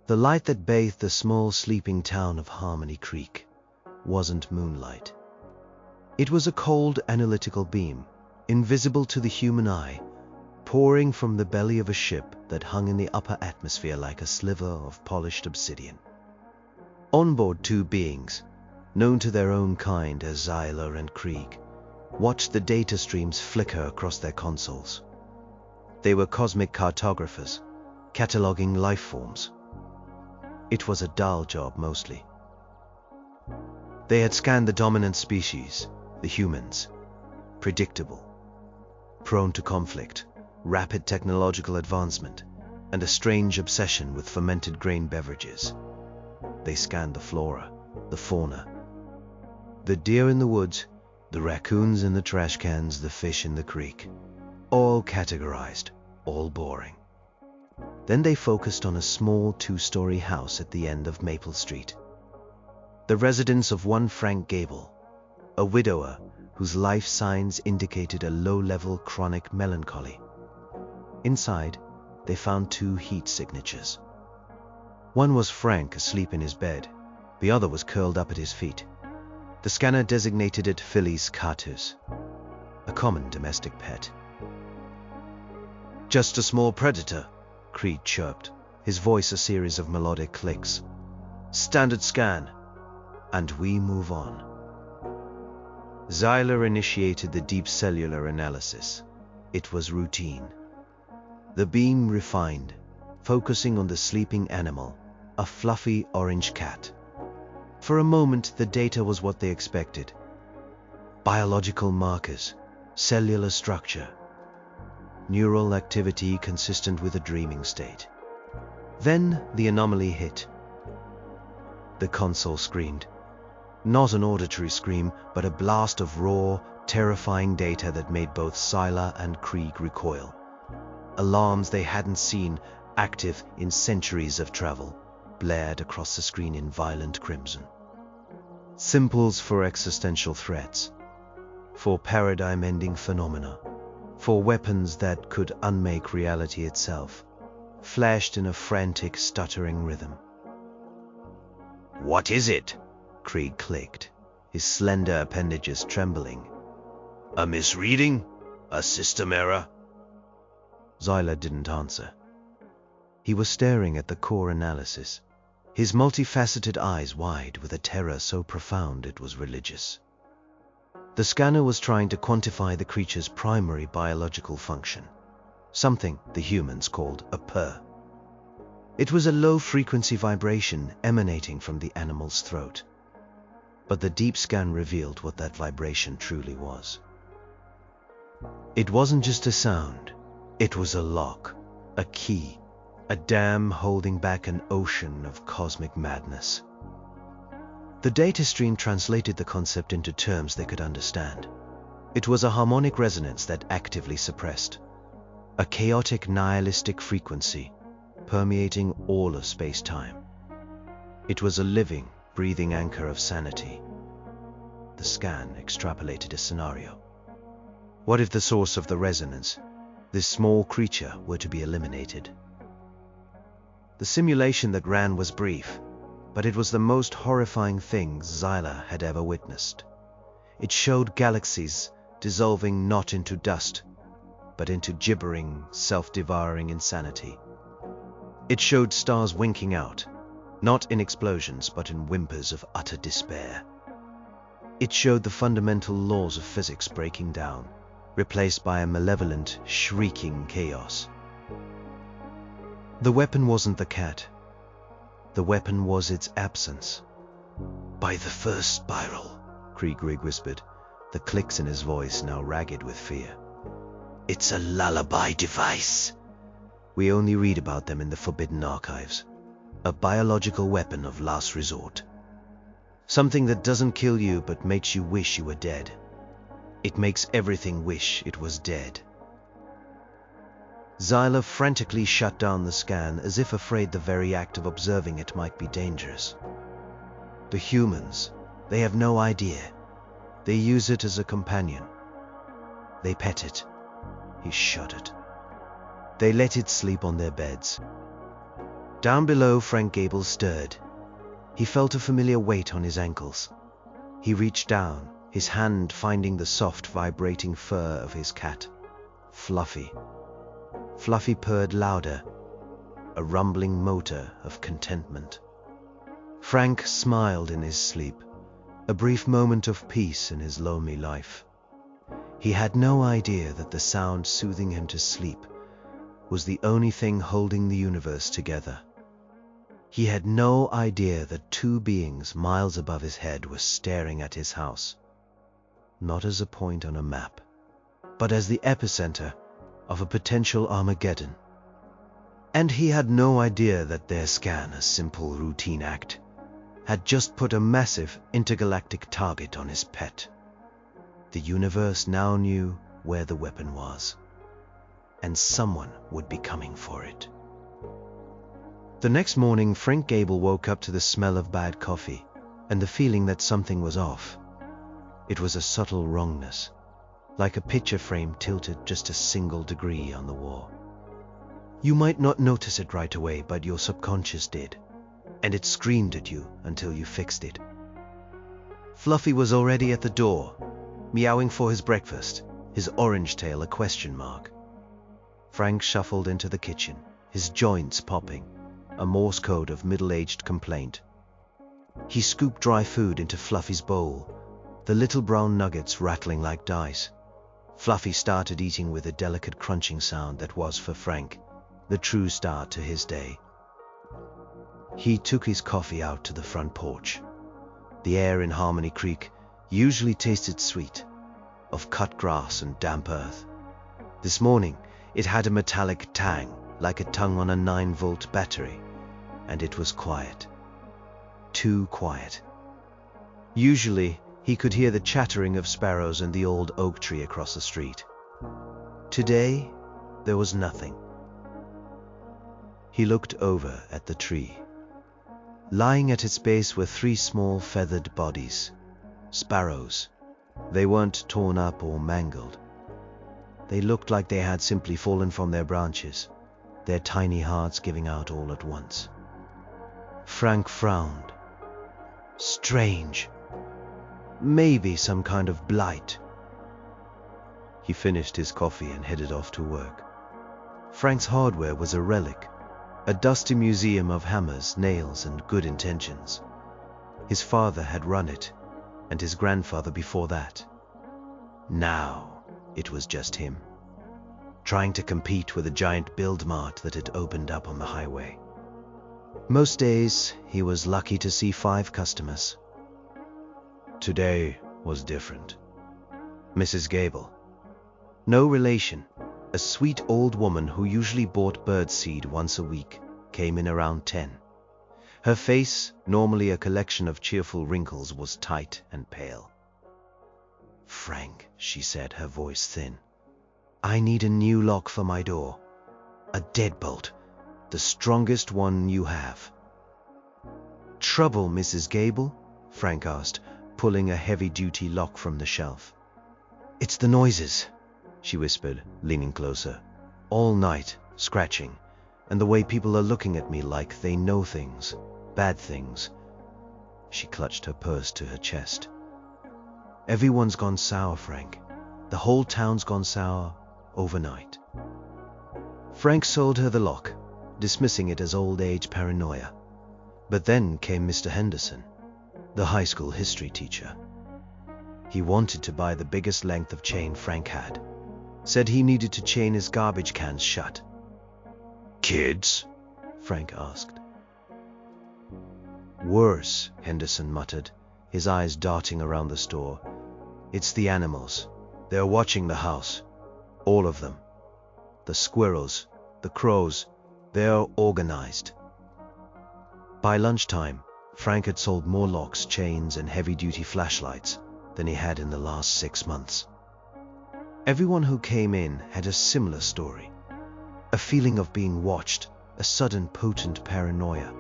The light that bathed the small sleeping town of Harmony Creek wasn't moonlight. It was a cold analytical beam, invisible to the human eye, pouring from the belly of a ship that hung in the upper atmosphere like a sliver of polished obsidian. On board, two beings, known to their own kind as Zyler and Krieg, watched the data streams flicker across their consoles. They were cosmic cartographers, cataloging life forms. It was a dull job mostly. They had scanned the dominant species, the humans, predictable, prone to conflict, rapid technological advancement, and a strange obsession with fermented grain beverages. They scanned the flora, the fauna, the deer in the woods, the raccoons in the trash cans, the fish in the creek, all categorized, all boring. Then they focused on a small two-story house at the end of Maple Street, the residence of one Frank Gable, a widower whose life signs indicated a low-level chronic melancholy. Inside, they found two heat signatures. One was Frank asleep in his bed, the other was curled up at his feet. The scanner designated it Philly's Catus, a common domestic pet. "Just a small predator," Creed chirped, his voice a series of melodic clicks. "Standard scan, and we move on." Zyler initiated the deep cellular analysis. It was routine. The beam refined, focusing on the sleeping animal, a fluffy orange cat. For a moment, the data was what they expected. Biological markers, cellular structure, neural activity consistent with a dreaming state. Then the anomaly hit. The console screamed. Not an auditory scream, but a blast of raw, terrifying data that made both Zyler and Krieg recoil. Alarms they hadn't seen, active in centuries of travel, blared across the screen in violent crimson. Symbols for existential threats, for paradigm-ending phenomena, for weapons that could unmake reality itself, flashed in a frantic, stuttering rhythm. "What is it?" Krieg clicked, his slender appendages trembling. "A misreading? A system error?" Zyler didn't answer. He was staring at the core analysis, his multifaceted eyes wide with a terror so profound it was religious. The scanner was trying to quantify the creature's primary biological function, something the humans called a purr. It was a low-frequency vibration emanating from the animal's throat. But the deep scan revealed what that vibration truly was. It wasn't just a sound, it was a lock, a key, a dam holding back an ocean of cosmic madness. The data stream translated the concept into terms they could understand. It was a harmonic resonance that actively suppressed, a chaotic nihilistic frequency permeating all of space-time. It was a living, breathing anchor of sanity. The scan extrapolated a scenario. What if the source of the resonance, this small creature, were to be eliminated? The simulation that ran was brief, but it was the most horrifying thing Zyler had ever witnessed. It showed galaxies dissolving not into dust, but into gibbering, self-devouring insanity. It showed stars winking out, not in explosions, but in whimpers of utter despair. It showed the fundamental laws of physics breaking down, replaced by a malevolent, shrieking chaos. The weapon wasn't the cat. The weapon was its absence. "By the first spiral," Krieg whispered, the clicks in his voice now ragged with fear. "It's a lullaby device. We only read about them in the forbidden archives. A biological weapon of last resort. Something that doesn't kill you but makes you wish you were dead. It makes everything wish it was dead." Zyler frantically shut down the scan as if afraid the very act of observing it might be dangerous. The humans, they have no idea. They use it as a companion. They pet it. He shuddered. They let it sleep on their beds. Down below, Frank Gable stirred. He felt a familiar weight on his ankles. He reached down, his hand finding the soft, vibrating fur of his cat, Fluffy. Fluffy purred louder, a rumbling motor of contentment. Frank smiled in his sleep, a brief moment of peace in his lonely life. He had no idea that the sound soothing him to sleep was the only thing holding the universe together. He had no idea that two beings miles above his head were staring at his house, not as a point on a map, but as the epicenter of a potential Armageddon. And he had no idea that their scan, a simple routine act, had just put a massive intergalactic target on his pet. The universe now knew where the weapon was, and someone would be coming for it. The next morning, Frank Gable woke up to the smell of bad coffee and the feeling that something was off. It was a subtle wrongness, like a picture frame tilted just a single degree on the wall. You might not notice it right away, but your subconscious did, and it screamed at you until you fixed it. Fluffy was already at the door, meowing for his breakfast, his orange tail a question mark. Frank shuffled into the kitchen, his joints popping, a Morse code of middle-aged complaint. He scooped dry food into Fluffy's bowl, the little brown nuggets rattling like dice. Fluffy started eating with a delicate crunching sound that was, for Frank, the true start to his day. He took his coffee out to the front porch. The air in Harmony Creek usually tasted sweet, of cut grass and damp earth. This morning, it had a metallic tang, like a tongue on a 9-volt battery, and it was quiet. Too quiet. Usually, he could hear the chattering of sparrows in the old oak tree across the street. Today, there was nothing. He looked over at the tree. Lying at its base were 3 small feathered bodies. Sparrows. They weren't torn up or mangled. They looked like they had simply fallen from their branches, their tiny hearts giving out all at once. Frank frowned. Strange. Maybe some kind of blight. He finished his coffee and headed off to work. Frank's hardware was a relic, a dusty museum of hammers, nails, and good intentions. His father had run it, and his grandfather before that. Now it was just him, trying to compete with a giant build mart that had opened up on the highway. Most days, he was lucky to see 5 customers. Today was different. Mrs. Gable, no relation, a sweet old woman who usually bought birdseed once a week, came in around 10. Her face, normally a collection of cheerful wrinkles, was tight and pale. "Frank," she said, her voice thin, "I need a new lock for my door. A deadbolt, the strongest one you have." "Trouble, Mrs. Gable?" Frank asked, pulling a heavy-duty lock from the shelf. "It's the noises," she whispered, leaning closer. "All night, scratching, and the way people are looking at me like they know things, bad things." She clutched her purse to her chest. "Everyone's gone sour, Frank. The whole town's gone sour overnight." Frank sold her the lock, dismissing it as old-age paranoia. But then came Mr. Henderson, the high school history teacher. He wanted to buy the biggest length of chain Frank had. Said he needed to chain his garbage cans shut. "Kids?" Frank asked. "Worse," Henderson muttered, his eyes darting around the store. "It's the animals. They're watching the house. All of them. The squirrels, the crows, they're organized." By lunchtime, Frank had sold more locks, chains, and heavy-duty flashlights than he had in the last 6 months. Everyone who came in had a similar story. A feeling of being watched, a sudden potent paranoia,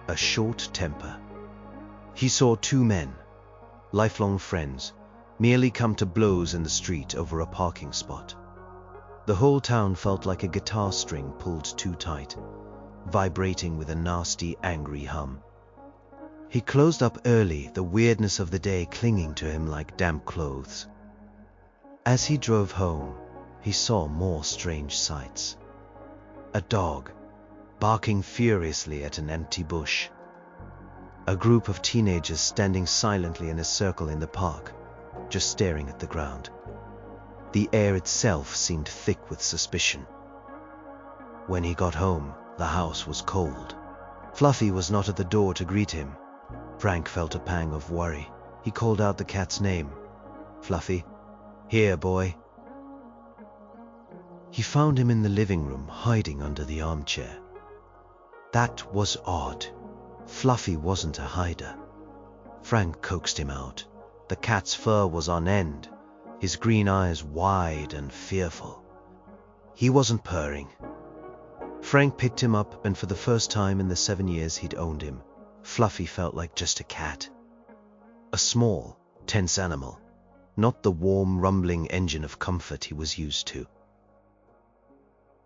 a short temper. He saw 2 men, lifelong friends, merely come to blows in the street over a parking spot. The whole town felt like a guitar string pulled too tight, vibrating with a nasty, angry hum. He closed up early, the weirdness of the day clinging to him like damp clothes. As he drove home, he saw more strange sights. A dog, barking furiously at an empty bush. A group of teenagers standing silently in a circle in the park, just staring at the ground. The air itself seemed thick with suspicion. When he got home, the house was cold. Fluffy was not at the door to greet him. Frank felt a pang of worry. He called out the cat's name. "Fluffy, here, boy." He found him in the living room, hiding under the armchair. That was odd. Fluffy wasn't a hider. Frank coaxed him out. The cat's fur was on end, his green eyes wide and fearful. He wasn't purring. Frank picked him up, and for the first time in the 7 years he'd owned him, Fluffy felt like just a cat. A small, tense animal, not the warm, rumbling engine of comfort he was used to.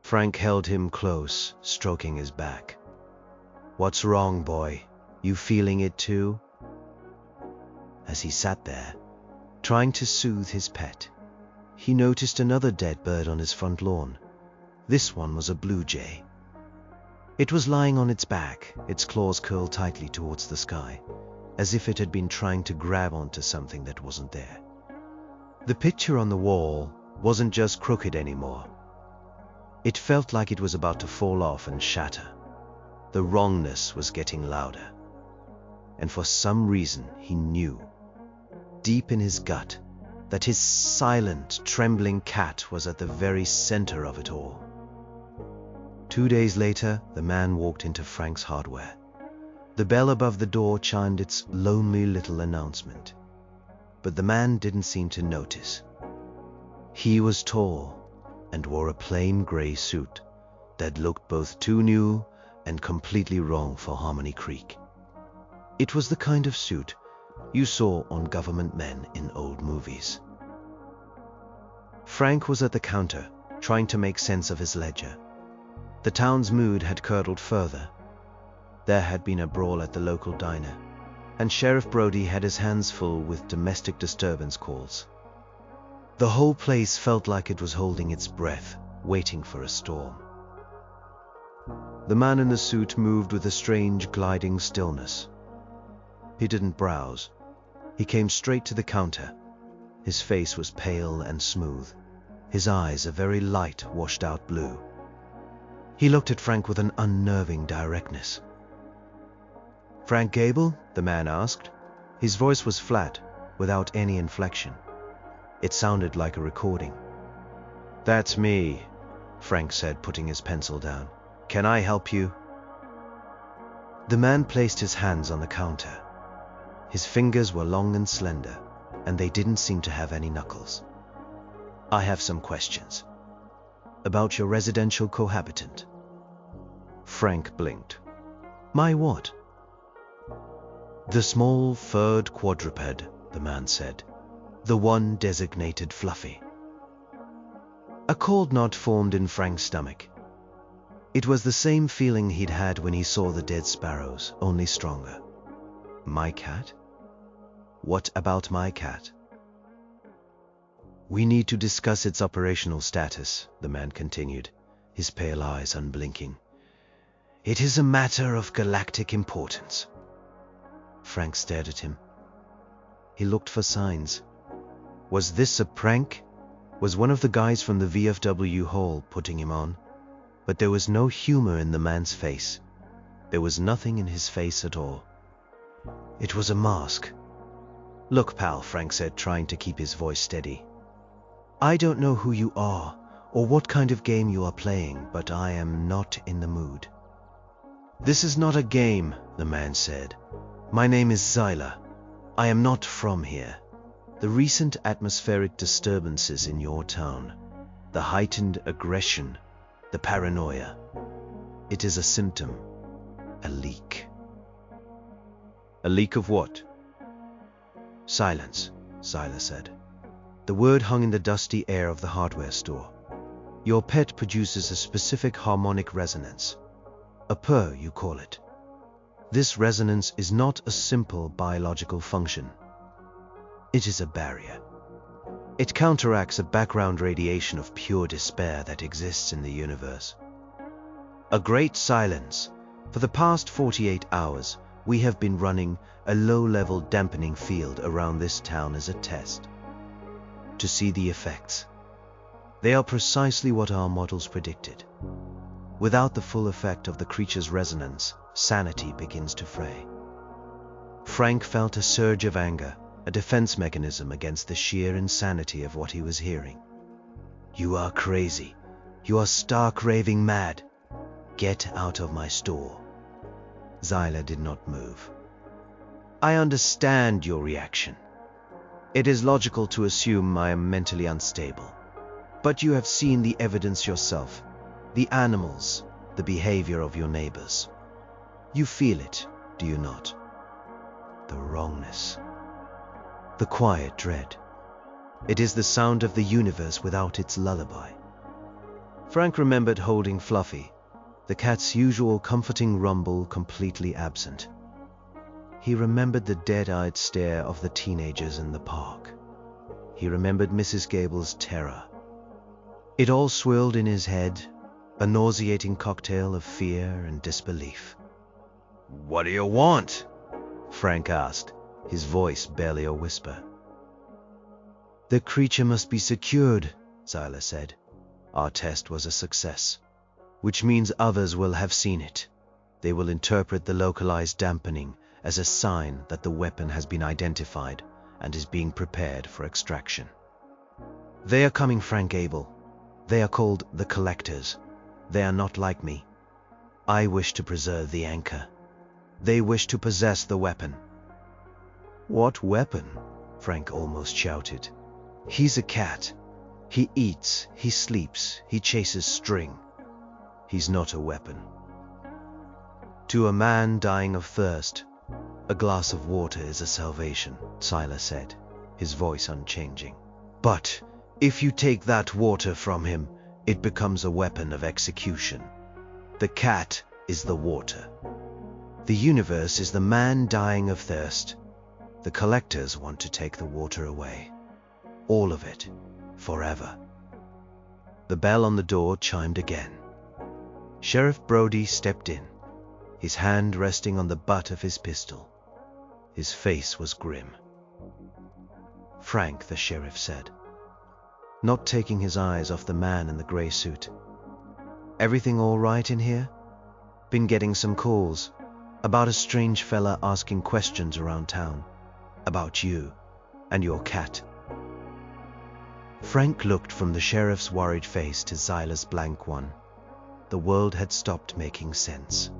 Frank held him close, stroking his back. "What's wrong, boy? You feeling it too?" As he sat there, trying to soothe his pet, he noticed another dead bird on his front lawn. This one was a blue jay. It was lying on its back, its claws curled tightly towards the sky, as if it had been trying to grab onto something that wasn't there. The picture on the wall wasn't just crooked anymore. It felt like it was about to fall off and shatter. The wrongness was getting louder. And for some reason he knew, deep in his gut, that his silent, trembling cat was at the very center of it all. 2 days later, the man walked into Frank's hardware. The bell above the door chimed its lonely little announcement. But the man didn't seem to notice. He was tall and wore a plain gray suit that looked both too new and completely wrong for Harmony Creek. It was the kind of suit you saw on government men in old movies. Frank was at the counter, trying to make sense of his ledger. The town's mood had curdled further. There had been a brawl at the local diner, and Sheriff Brody had his hands full with domestic disturbance calls. The whole place felt like it was holding its breath, waiting for a storm. The man in the suit moved with a strange, gliding stillness. He didn't browse. He came straight to the counter. His face was pale and smooth, his eyes a very light, washed-out blue. He looked at Frank with an unnerving directness. "Frank Gable?" the man asked. His voice was flat, without any inflection. It sounded like a recording. "That's me," Frank said, putting his pencil down. "Can I help you?" The man placed his hands on the counter. His fingers were long and slender, and they didn't seem to have any knuckles. "I have some questions. About your residential cohabitant." Frank blinked. "My what?" "The small furred quadruped," the man said. "The one designated Fluffy." A cold knot formed in Frank's stomach. It was the same feeling he'd had when he saw the dead sparrows, only stronger. My cat? What about my cat? "We need to discuss its operational status," the man continued, his pale eyes unblinking. "It is a matter of galactic importance." Frank stared at him. He looked for signs. Was this a prank? Was one of the guys from the VFW hall putting him on? But there was no humor in the man's face. There was nothing in his face at all. It was a mask. "Look, pal," Frank said, trying to keep his voice steady. "I don't know who you are or what kind of game you are playing, but I am not in the mood." "This is not a game," the man said. "My name is Zyla. I am not from here. The recent atmospheric disturbances in your town, the heightened aggression, the paranoia, it is a symptom, a leak." "A leak of what?" "Silence," Zyla said. The word hung in the dusty air of the hardware store. "Your pet produces a specific harmonic resonance. A purr, you call it. This resonance is not a simple biological function. It is a barrier. It counteracts a background radiation of pure despair that exists in the universe. A great silence. For the past 48 hours, we have been running a low-level dampening field around this town as a test. To see the effects. They are precisely what our models predicted. Without the full effect of the creature's resonance, sanity begins to fray. Frank felt a surge of anger, a defense mechanism against the sheer insanity of what he was hearing. You are crazy. You are stark raving mad. Get out of my store. Zyla did not move. I understand your reaction. It is logical to assume I am mentally unstable. But you have seen the evidence yourself. The animals, the behavior of your neighbors. You feel it, do you not? The wrongness. The quiet dread. It is the sound of the universe without its lullaby. Frank remembered holding Fluffy, the cat's usual comforting rumble completely absent. He remembered the dead-eyed stare of the teenagers in the park. He remembered Mrs. Gable's terror. It all swirled in his head, a nauseating cocktail of fear and disbelief. What do you want? Frank asked, his voice barely a whisper. The creature must be secured, Zyla said. Our test was a success, which means others will have seen it. They will interpret the localized dampening as a sign that the weapon has been identified and is being prepared for extraction. They are coming, Frank Gable. They are called the Collectors. They are not like me. I wish to preserve the anchor. They wish to possess the weapon. What weapon? Frank almost shouted. He's a cat. He eats, he sleeps, he chases string. He's not a weapon. To a man dying of thirst, a glass of water is a salvation, Zyla said, his voice unchanging. But if you take that water from him, it becomes a weapon of execution. The cat is the water. The universe is the man dying of thirst. The Collectors want to take the water away. All of it. Forever. The bell on the door chimed again. Sheriff Brody stepped in, his hand resting on the butt of his pistol. His face was grim. Frank, the sheriff said, not taking his eyes off the man in the gray suit. Everything all right in here? Been getting some calls about a strange fella asking questions around town. About you and your cat. Frank looked from the sheriff's worried face to Zyla's blank one. The world had stopped making sense.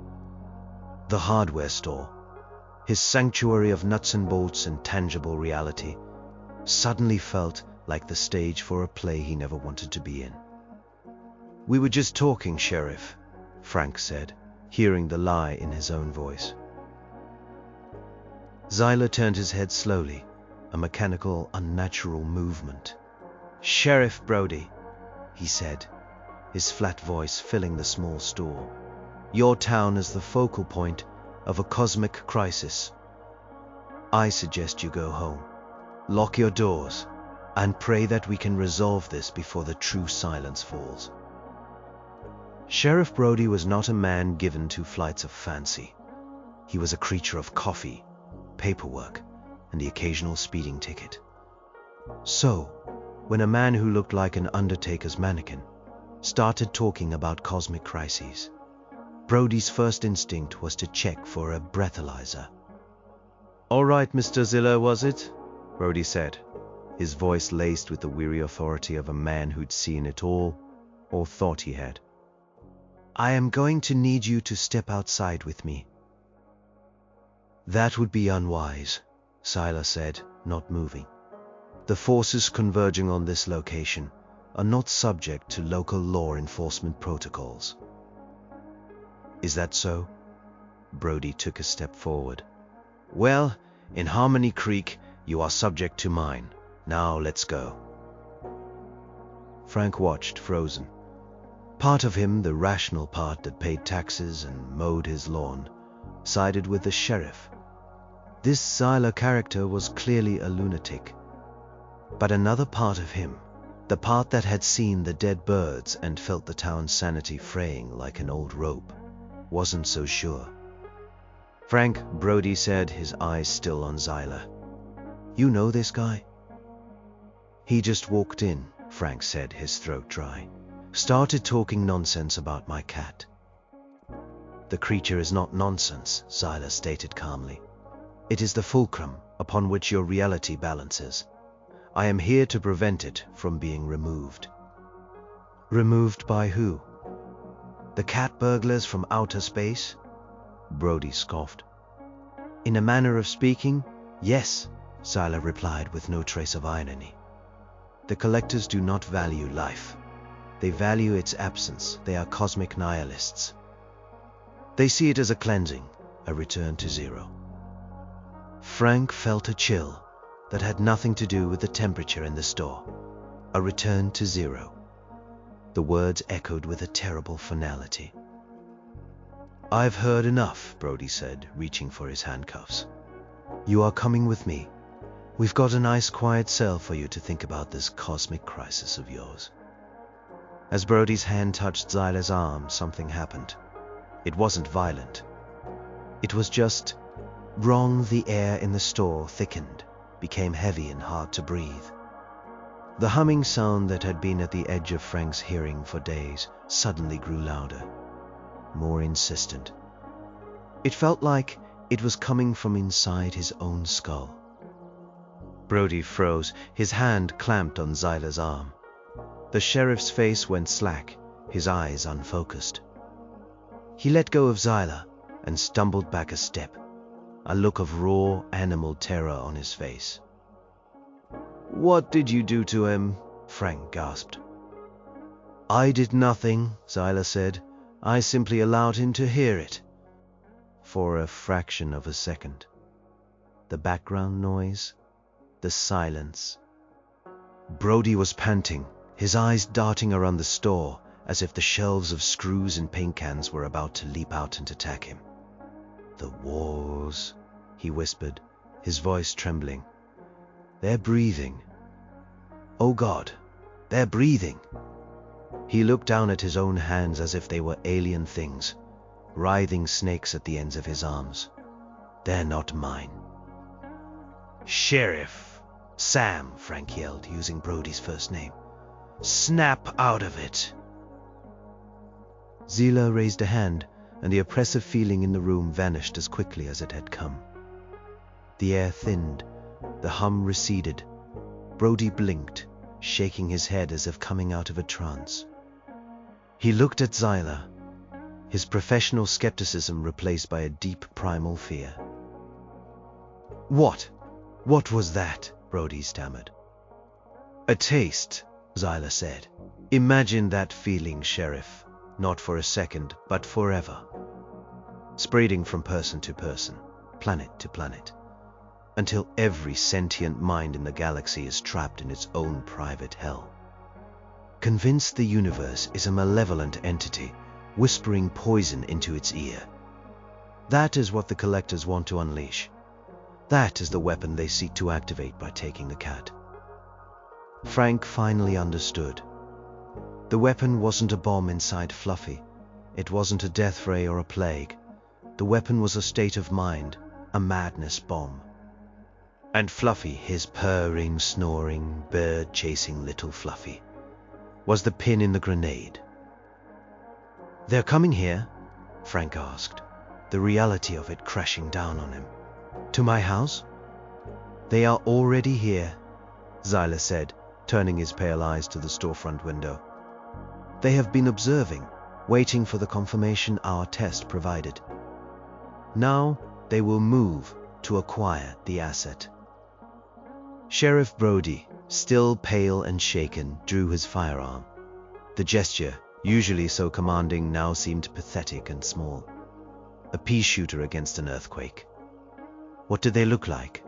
The hardware store, his sanctuary of nuts and bolts and tangible reality, suddenly felt like the stage for a play he never wanted to be in. We were just talking, Sheriff, Frank said, hearing the lie in his own voice. Zyla turned his head slowly, a mechanical, unnatural movement. Sheriff Brody, he said, his flat voice filling the small store. Your town is the focal point of a cosmic crisis. I suggest you go home, lock your doors, and pray that we can resolve this before the true silence falls. Sheriff Brody was not a man given to flights of fancy. He was a creature of coffee, paperwork, and the occasional speeding ticket. So, when a man who looked like an undertaker's mannequin started talking about cosmic crises, Brody's first instinct was to check for a breathalyzer. All right, Mr. Ziller, was it? Brody said, his voice laced with the weary authority of a man who'd seen it all, or thought he had. I am going to need you to step outside with me. That would be unwise, Zyla said, not moving. The forces converging on this location are not subject to local law enforcement protocols. Is that so? Brody took a step forward. Well, in Harmony Creek, you are subject to mine. Now let's go. Frank watched, frozen. Part of him, the rational part that paid taxes and mowed his lawn, sided with the sheriff. This Zyla character was clearly a lunatic. But another part of him, the part that had seen the dead birds and felt the town's sanity fraying like an old rope, wasn't so sure. "Frank," Brody said, his eyes still on Zyla. "You know this guy?" "He just walked in," Frank said, his throat dry. "Started talking nonsense about my cat." "The creature is not nonsense," Zyla stated calmly. "It is the fulcrum upon which your reality balances. I am here to prevent it from being removed." "Removed by who? The cat burglars from outer space?" Brody scoffed. "In a manner of speaking, yes," Zyla replied with no trace of irony. "The collectors do not value life. They value its absence. They are cosmic nihilists. They see it as a cleansing, a return to zero." Frank felt a chill that had nothing to do with the temperature in the store. A return to zero. The words echoed with a terrible finality. "I've heard enough," Brody said, reaching for his handcuffs. "You are coming with me. We've got a nice quiet cell for you to think about this cosmic crisis of yours." As Brody's hand touched Zyla's arm, something happened. It wasn't violent. It was just wrong. The air in the store thickened, became heavy and hard to breathe. The humming sound that had been at the edge of Frank's hearing for days suddenly grew louder, more insistent. It felt like it was coming from inside his own skull. Brody froze, his hand clamped on Zyla's arm. The sheriff's face went slack, his eyes unfocused. He let go of Zyla and stumbled back a step, a look of raw animal terror on his face. "What did you do to him?" Frank gasped. "I did nothing," Zyla said. "I simply allowed him to hear it." For a fraction of a second. The background noise, the silence. Brody was panting, his eyes darting around the store as if the shelves of screws and paint cans were about to leap out and attack him. "The wars," he whispered, his voice trembling. "They're breathing. Oh God, they're breathing." He looked down at his own hands as if they were alien things, writhing snakes at the ends of his arms. "They're not mine." "Sheriff! Sam!" Frank yelled, using Brody's first name. "Snap out of it!" Zyla raised a hand, and the oppressive feeling in the room vanished as quickly as it had come. The air thinned, the hum receded. Brody blinked, shaking his head as if coming out of a trance. He looked at Zyla, his professional skepticism replaced by a deep primal fear. What was that?" Brody stammered. "A taste," Zyla said. "Imagine that feeling, Sheriff. Not for a second, but forever. Spreading from person to person, planet to planet, until every sentient mind in the galaxy is trapped in its own private hell. Convinced the universe is a malevolent entity, whispering poison into its ear. That is what the collectors want to unleash. That is the weapon they seek to activate by taking the cat." Frank finally understood. The weapon wasn't a bomb inside Fluffy. It wasn't a death ray or a plague. The weapon was a state of mind, a madness bomb. And Fluffy, his purring, snoring, bird-chasing little Fluffy, was the pin in the grenade. "They're coming here?" Frank asked, the reality of it crashing down on him. "To my house?" "They are already here," Zyla said, turning his pale eyes to the storefront window. "They have been observing, waiting for the confirmation our test provided. Now they will move to acquire the asset." Sheriff Brody, still pale and shaken, drew his firearm. The gesture, usually so commanding, now seemed pathetic and small. A pea shooter against an earthquake. "What do they look like?"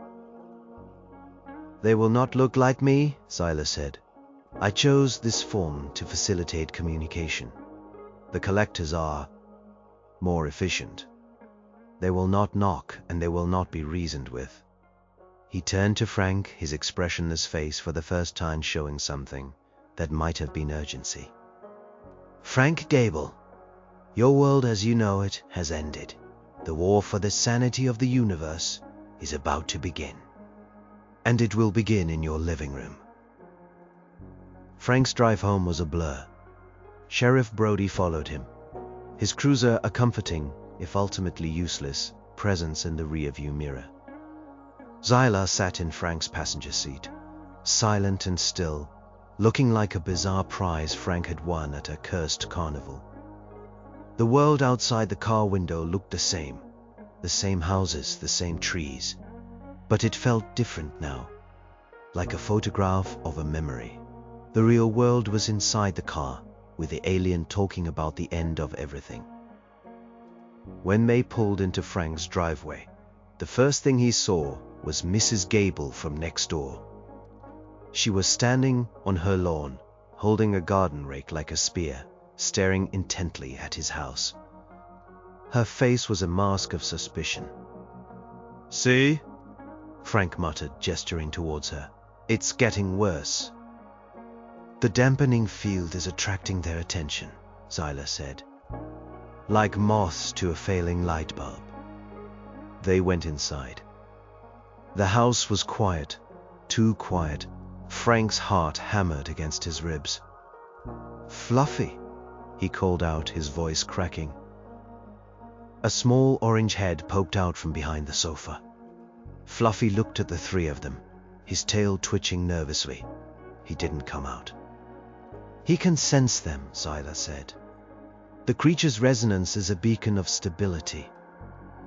"They will not look like me," Zyla said. "I chose this form to facilitate communication. The collectors are more efficient. They will not knock and they will not be reasoned with. He turned to Frank, his expressionless face for the first time showing something that might have been urgency. Frank Gable, your world as you know it has ended. The war for the sanity of the universe is about to begin. And it will begin in your living room. Frank's drive home was a blur. Sheriff Brody followed him, his cruiser a comforting, if ultimately useless, presence in the rearview mirror. Zyla sat in Frank's passenger seat, silent and still, looking like a bizarre prize Frank had won at a cursed carnival. The world outside the car window looked the same houses, the same trees, but it felt different now, like a photograph of a memory. The real world was inside the car, with the alien talking about the end of everything. When May pulled into Frank's driveway, the first thing he saw was Mrs. Gable from next door. She was standing on her lawn, holding a garden rake like a spear, staring intently at his house. Her face was a mask of suspicion. "See?" Frank muttered, gesturing towards her. "It's getting worse." "The dampening field is attracting their attention," Zyla said. "Like moths to a failing light bulb." They went inside. The house was quiet, too quiet. Frank's heart hammered against his ribs. "Fluffy," he called out, his voice cracking. A small orange head poked out from behind the sofa. Fluffy looked at the three of them, his tail twitching nervously. He didn't come out. "He can sense them," Zyla said. "The creature's resonance is a beacon of stability.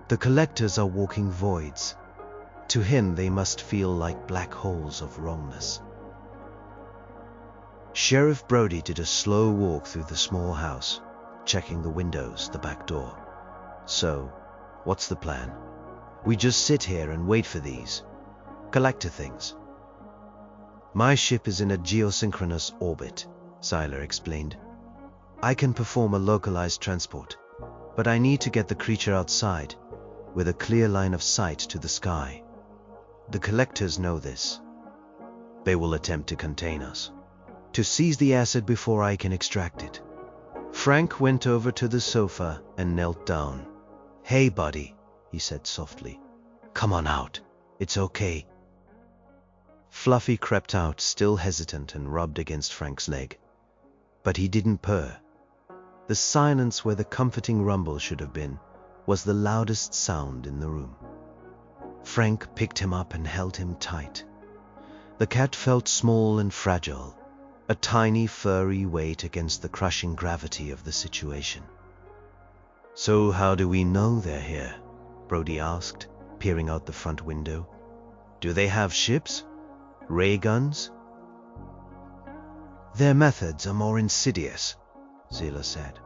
The collectors are walking voids. To him they must feel like black holes of wrongness." Sheriff Brody did a slow walk through the small house, checking the windows, the back door. "So, what's the plan? We just sit here and wait for these collector things?" "My ship is in a geosynchronous orbit," Zyla explained. "I can perform a localized transport, but I need to get the creature outside, with a clear line of sight to the sky. The collectors know this. They will attempt to contain us, to seize the asset before I can extract it." Frank went over to the sofa and knelt down. "Hey, buddy," he said softly. "Come on out. It's okay." Fluffy crept out, still hesitant, and rubbed against Frank's leg. But he didn't purr. The silence where the comforting rumble should have been was the loudest sound in the room. Frank picked him up and held him tight. The cat felt small and fragile, a tiny furry weight against the crushing gravity of the situation. "So how do we know they're here?" Brody asked, peering out the front window. "Do they have ships? Ray guns?" "Their methods are more insidious," Zyla said.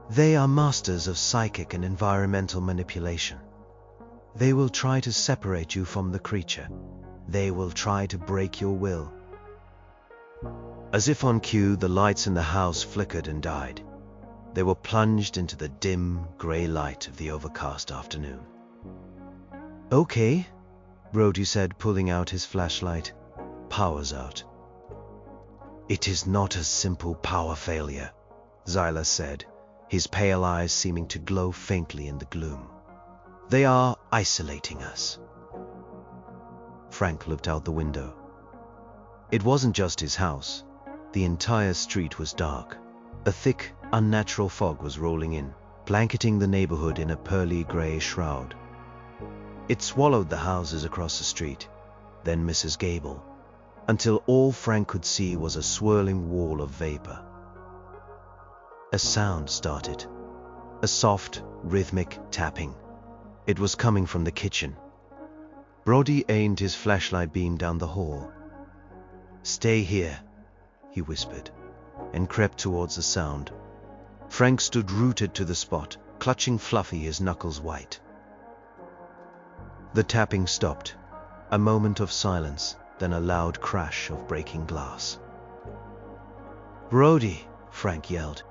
"They are masters of psychic and environmental manipulation. They will try to separate you from the creature. They will try to break your will." As if on cue, the lights in the house flickered and died. They were plunged into the dim, grey light of the overcast afternoon. "Okay," Brody said, pulling out his flashlight. "Power's out." "It is not a simple power failure," Zyla said, his pale eyes seeming to glow faintly in the gloom. "They are isolating us." Frank looked out the window. It wasn't just his house. The entire street was dark. A thick, unnatural fog was rolling in, blanketing the neighborhood in a pearly gray shroud. It swallowed the houses across the street, then Mrs. Gable, until all Frank could see was a swirling wall of vapor. A sound started, a soft, rhythmic tapping. It was coming from the kitchen. Brody aimed his flashlight beam down the hall. "Stay here," he whispered, and crept towards the sound. Frank stood rooted to the spot, clutching Fluffy, his knuckles white. The tapping stopped. A moment of silence, then a loud crash of breaking glass. "Brody!" Frank yelled.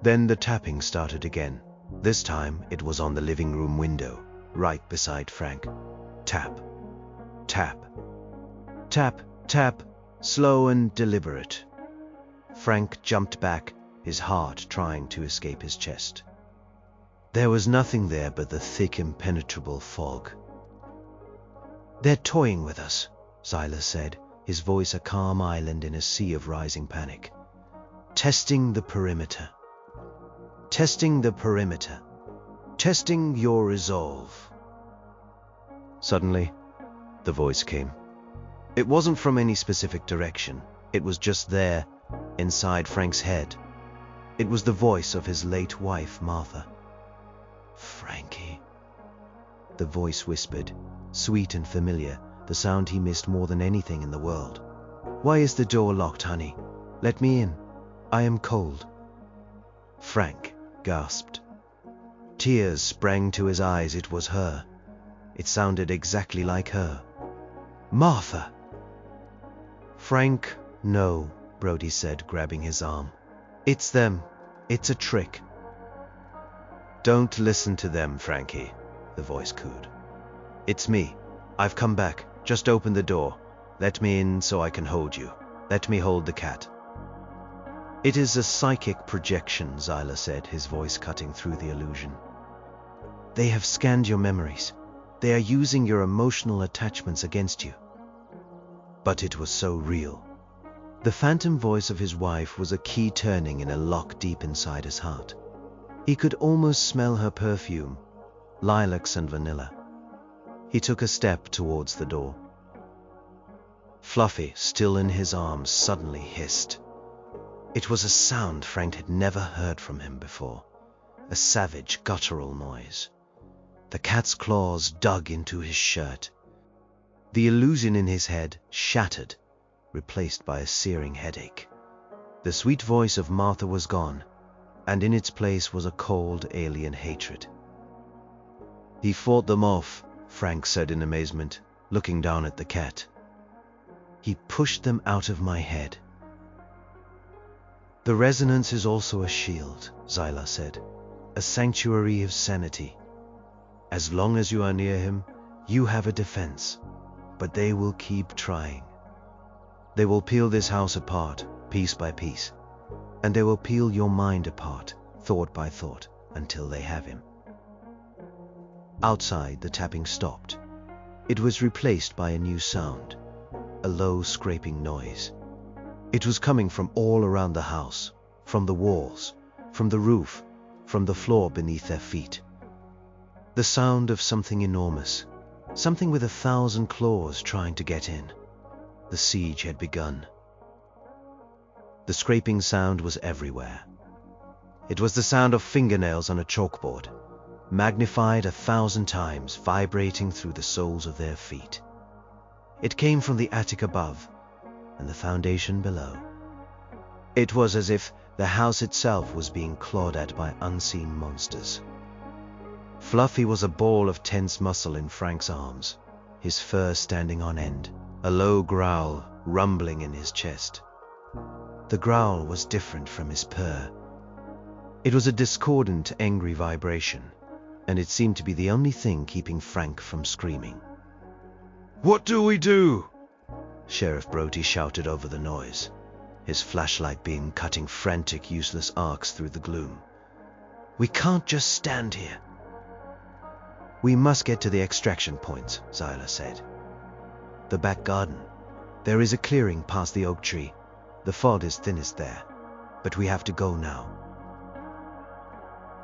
Then the tapping started again. This time it was on the living room window, right beside Frank. Tap, tap, tap, tap, slow and deliberate. Frank jumped back, his heart trying to escape his chest. There was nothing there but the thick, impenetrable fog. "They're toying with us," Silas said, his voice a calm island in a sea of rising panic. "Testing the perimeter. Testing the perimeter. Testing your resolve." Suddenly, the voice came. It wasn't from any specific direction. It was just there, inside Frank's head. It was the voice of his late wife, Martha. "Frankie," the voice whispered, sweet and familiar, the sound he missed more than anything in the world. "Why is the door locked, honey? Let me in. I am cold." Frank gasped. Tears sprang to his eyes. It was her. It sounded exactly like her. "Martha!" "Frank, no," Brody said, grabbing his arm. "It's them. It's a trick." "Don't listen to them, Frankie," the voice cooed. "It's me. I've come back. Just open the door. Let me in so I can hold you. Let me hold the cat." "It is a psychic projection," Zyla said, his voice cutting through the illusion. "They have scanned your memories. They are using your emotional attachments against you." But it was so real. The phantom voice of his wife was a key turning in a lock deep inside his heart. He could almost smell her perfume, lilacs and vanilla. He took a step towards the door. Fluffy, still in his arms, suddenly hissed. It was a sound Frank had never heard from him before, a savage, guttural noise. The cat's claws dug into his shirt. The illusion in his head shattered, replaced by a searing headache. The sweet voice of Martha was gone, and in its place was a cold, alien hatred. "He fought them off," Frank said in amazement, looking down at the cat. "He pushed them out of my head." "The resonance is also a shield," Zyla said, "a sanctuary of sanity. As long as you are near him, you have a defense, but they will keep trying. They will peel this house apart, piece by piece, and they will peel your mind apart, thought by thought, until they have him." Outside, the tapping stopped. It was replaced by a new sound, a low scraping noise. It was coming from all around the house, from the walls, from the roof, from the floor beneath their feet. The sound of something enormous, something with 1,000 claws trying to get in. The siege had begun. The scraping sound was everywhere. It was the sound of fingernails on a chalkboard, magnified 1,000 times, vibrating through the soles of their feet. It came from the attic above and the foundation below. It was as if the house itself was being clawed at by unseen monsters. Fluffy was a ball of tense muscle in Frank's arms, his fur standing on end, a low growl rumbling in his chest. The growl was different from his purr. It was a discordant, angry vibration, and it seemed to be the only thing keeping Frank from screaming. "What do we do?" Sheriff Brody shouted over the noise, his flashlight beam cutting frantic, useless arcs through the gloom. "We can't just stand here." "We must get to the extraction points," Zyla said. "The back garden. There is a clearing past the oak tree. The fog is thinnest there, but we have to go now."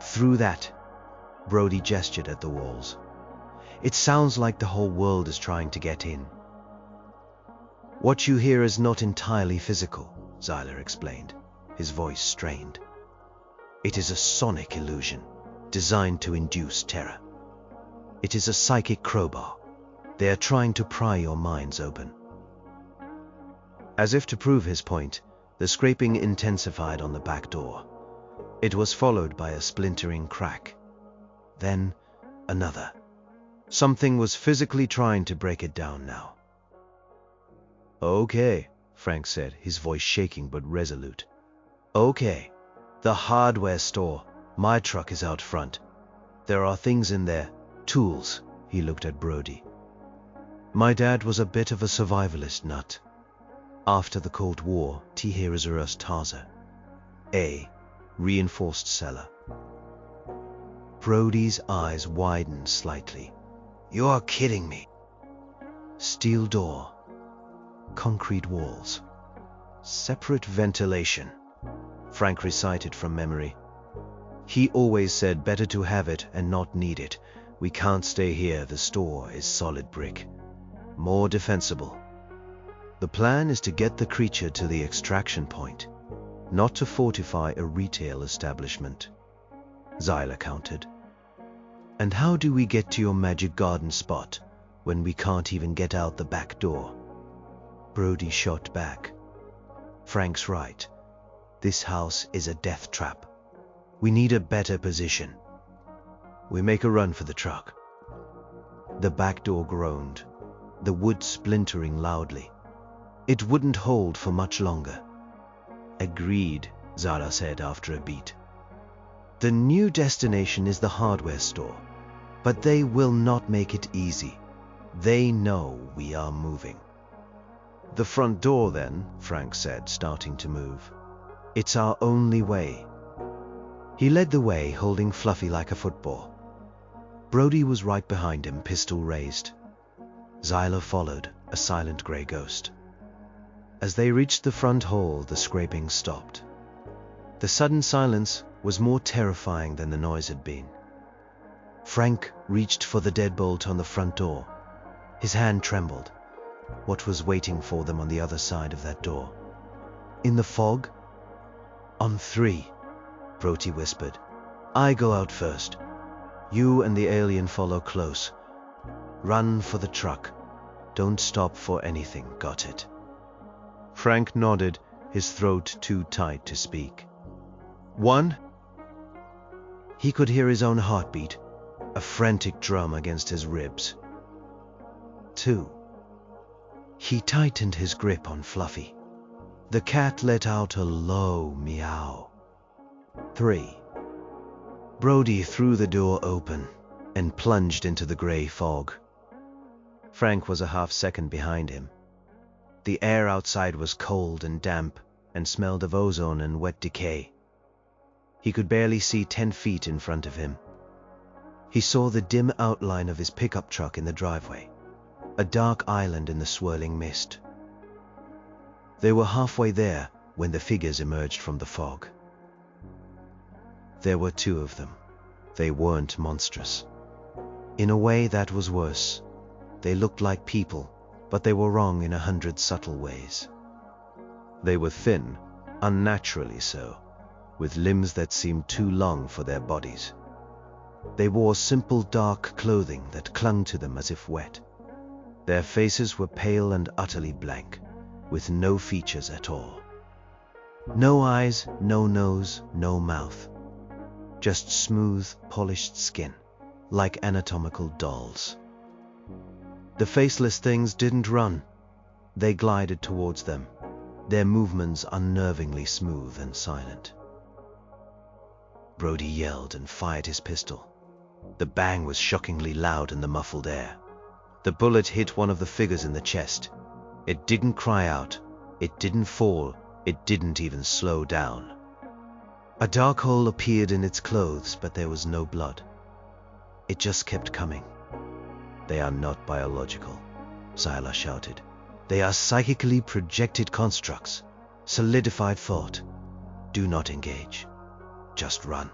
"Through that," Brody gestured at the walls. "It sounds like the whole world is trying to get in." "What you hear is not entirely physical," Zyla explained, his voice strained. "It is a sonic illusion, designed to induce terror. It is a psychic crowbar. They are trying to pry your minds open." As if to prove his point, the scraping intensified on the back door. It was followed by a splintering crack. Then another. Something was physically trying to break it down now. "Okay," Frank said, his voice shaking but resolute. "Okay, The hardware store. My truck is out front. There are things in there. Tools. He looked at Brody. My dad was a bit of a survivalist nut. After the Cold War, Tiheresaurus Taza. A. Reinforced cellar. Brody's eyes widened slightly. You are kidding me. Steel door. Concrete walls. Separate ventilation. Frank recited from memory. He always said better to have it and not need it. We can't stay here. The store is solid brick. More defensible. The plan is to get the creature to the extraction point, not to fortify a retail establishment. Zyla countered. And how do we get to your magic garden spot when we can't even get out the back door? Brody shot back. Frank's right. This house is a death trap. We need a better position. We make a run for the truck. The back door groaned, the wood splintering loudly. It wouldn't hold for much longer. Agreed, Zara said after a beat. The new destination is the hardware store, but they will not make it easy. They know we are moving. The front door then, Frank said, starting to move. It's our only way. He led the way, holding Fluffy like a football. Brody was right behind him, pistol raised. Zyla followed, a silent grey ghost. As they reached the front hall, the scraping stopped. The sudden silence was more terrifying than the noise had been. Frank reached for the deadbolt on the front door. His hand trembled. What was waiting for them on the other side of that door? In the fog? On 3, Brody whispered. I go out first. You and the alien follow close. Run for the truck. Don't stop for anything, got it? Frank nodded, his throat too tight to speak. 1. He could hear his own heartbeat, a frantic drum against his ribs. 2. He tightened his grip on Fluffy. The cat let out a low meow. 3. Brody threw the door open and plunged into the grey fog. Frank was a half-second behind him. The air outside was cold and damp and smelled of ozone and wet decay. He could barely see 10 feet in front of him. He saw the dim outline of his pickup truck in the driveway, a dark island in the swirling mist. They were halfway there when the figures emerged from the fog. There were 2 of them. They weren't monstrous. In a way, that was worse. They looked like people, but they were wrong in 100 subtle ways. They were thin, unnaturally so, with limbs that seemed too long for their bodies. They wore simple dark clothing that clung to them as if wet. Their faces were pale and utterly blank, with no features at all. No eyes, no nose, no mouth. Just smooth, polished skin, like anatomical dolls. The faceless things didn't run. They glided towards them, their movements unnervingly smooth and silent. Brody yelled and fired his pistol. The bang was shockingly loud in the muffled air. The bullet hit one of the figures in the chest. It didn't cry out, it didn't fall, it didn't even slow down. A dark hole appeared in its clothes, but there was no blood. It just kept coming. They are not biological, Zyla shouted. They are psychically projected constructs, solidified thought. Do not engage. Just run.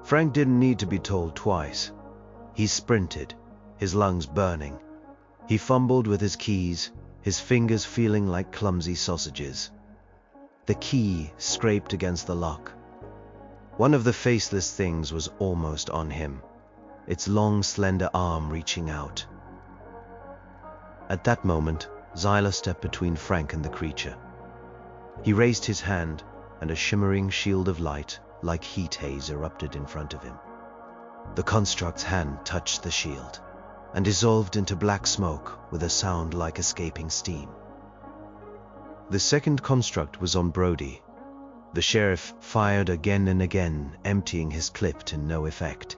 Frank didn't need to be told twice. He sprinted, his lungs burning. He fumbled with his keys, his fingers feeling like clumsy sausages. The key scraped against the lock. One of the faceless things was almost on him, its long, slender arm reaching out. At that moment, Zyla stepped between Frank and the creature. He raised his hand, and a shimmering shield of light, like heat haze, erupted in front of him. The construct's hand touched the shield, and dissolved into black smoke with a sound like escaping steam. The second construct was on Brody. The sheriff fired again and again, emptying his clip to no effect.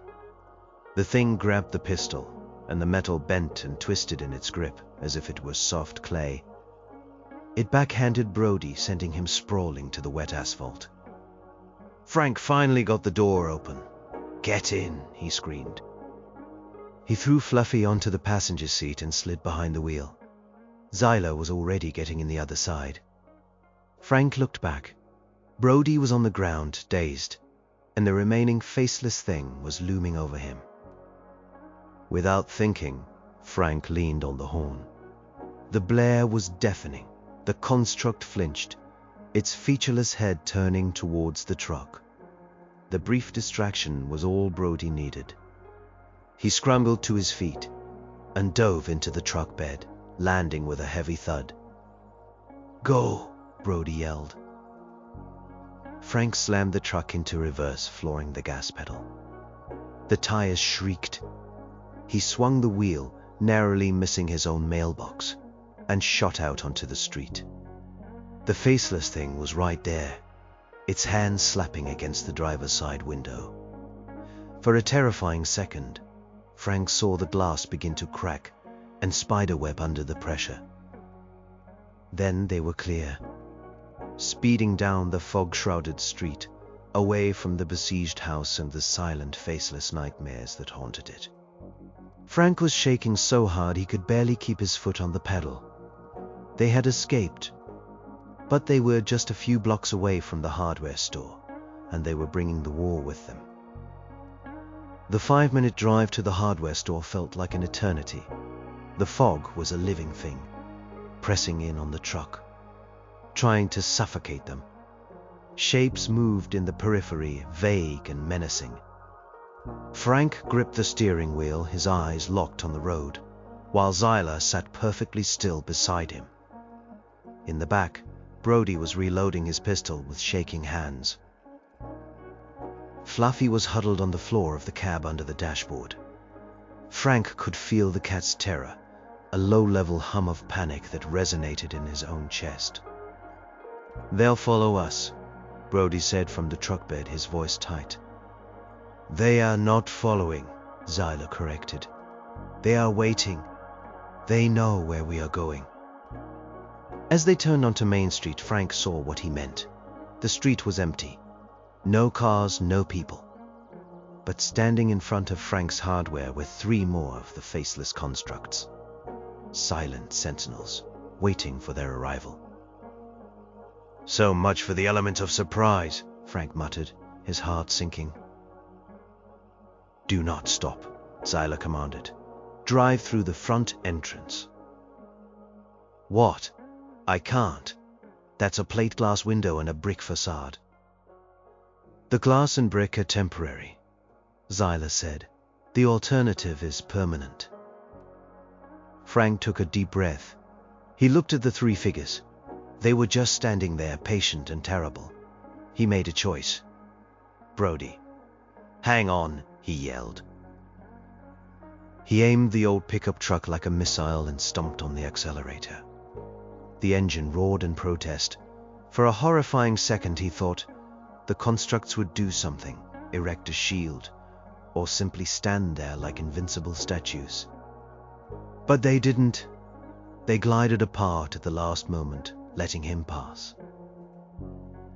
The thing grabbed the pistol, and the metal bent and twisted in its grip as if it was soft clay. It backhanded Brody, sending him sprawling to the wet asphalt. Frank finally got the door open. "Get in," he screamed. He threw Fluffy onto the passenger seat and slid behind the wheel. Zyla was already getting in the other side. Frank looked back. Brody was on the ground, dazed, and the remaining faceless thing was looming over him. Without thinking, Frank leaned on the horn. The blare was deafening. The construct flinched, its featureless head turning towards the truck. The brief distraction was all Brody needed. He scrambled to his feet and dove into the truck bed, landing with a heavy thud. "Go!" Brody yelled. Frank slammed the truck into reverse, flooring the gas pedal. The tires shrieked. He swung the wheel, narrowly missing his own mailbox, and shot out onto the street. The faceless thing was right there, its hands slapping against the driver's side window. For a terrifying second, Frank saw the glass begin to crack and spiderweb under the pressure. Then they were clear, speeding down the fog-shrouded street, away from the besieged house and the silent, faceless nightmares that haunted it. Frank was shaking so hard he could barely keep his foot on the pedal. They had escaped, but they were just a few blocks away from the hardware store, and they were bringing the war with them. The 5-minute drive to the hardware store felt like an eternity. The fog was a living thing, pressing in on the truck, trying to suffocate them. Shapes moved in the periphery, vague and menacing. Frank gripped the steering wheel, his eyes locked on the road, while Zyla sat perfectly still beside him. In the back, Brody was reloading his pistol with shaking hands. Fluffy was huddled on the floor of the cab under the dashboard. Frank could feel the cat's terror, a low-level hum of panic that resonated in his own chest. "They'll follow us," Brody said from the truck bed, his voice tight. "They are not following," Zyla corrected. "They are waiting. They know where we are going." As they turned onto Main Street, Frank saw what he meant. The street was empty. No cars, no people. But standing in front of Frank's hardware were 3 more of the faceless constructs. Silent sentinels, waiting for their arrival. "So much for the element of surprise," Frank muttered, his heart sinking. "Do not stop," Zyla commanded. "Drive through the front entrance." "What? I can't. That's a plate glass window and a brick facade." "The glass and brick are temporary," Zyla said. "The alternative is permanent." Frank took a deep breath. He looked at the 3 figures. They were just standing there, patient and terrible. He made a choice. "Brody." "Hang on," he yelled. He aimed the old pickup truck like a missile and stomped on the accelerator. The engine roared in protest. For a horrifying second he thought the constructs would do something, erect a shield, or simply stand there like invincible statues. But they didn't. They glided apart at the last moment, letting him pass.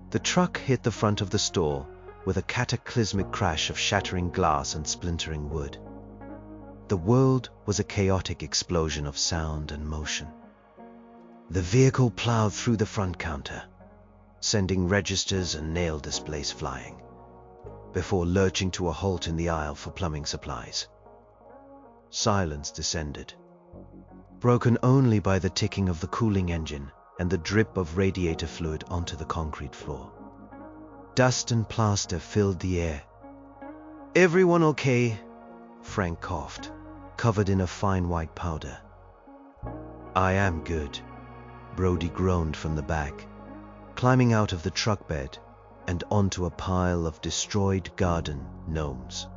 The truck hit the front of the store with a cataclysmic crash of shattering glass and splintering wood. The world was a chaotic explosion of sound and motion. The vehicle plowed through the front counter, sending registers and nail displays flying, before lurching to a halt in the aisle for plumbing supplies. Silence descended, broken only by the ticking of the cooling engine and the drip of radiator fluid onto the concrete floor. Dust and plaster filled the air. "Everyone okay?" Frank coughed, covered in a fine white powder. "I am good," Brody groaned from the back, climbing out of the truck bed and onto a pile of destroyed garden gnomes.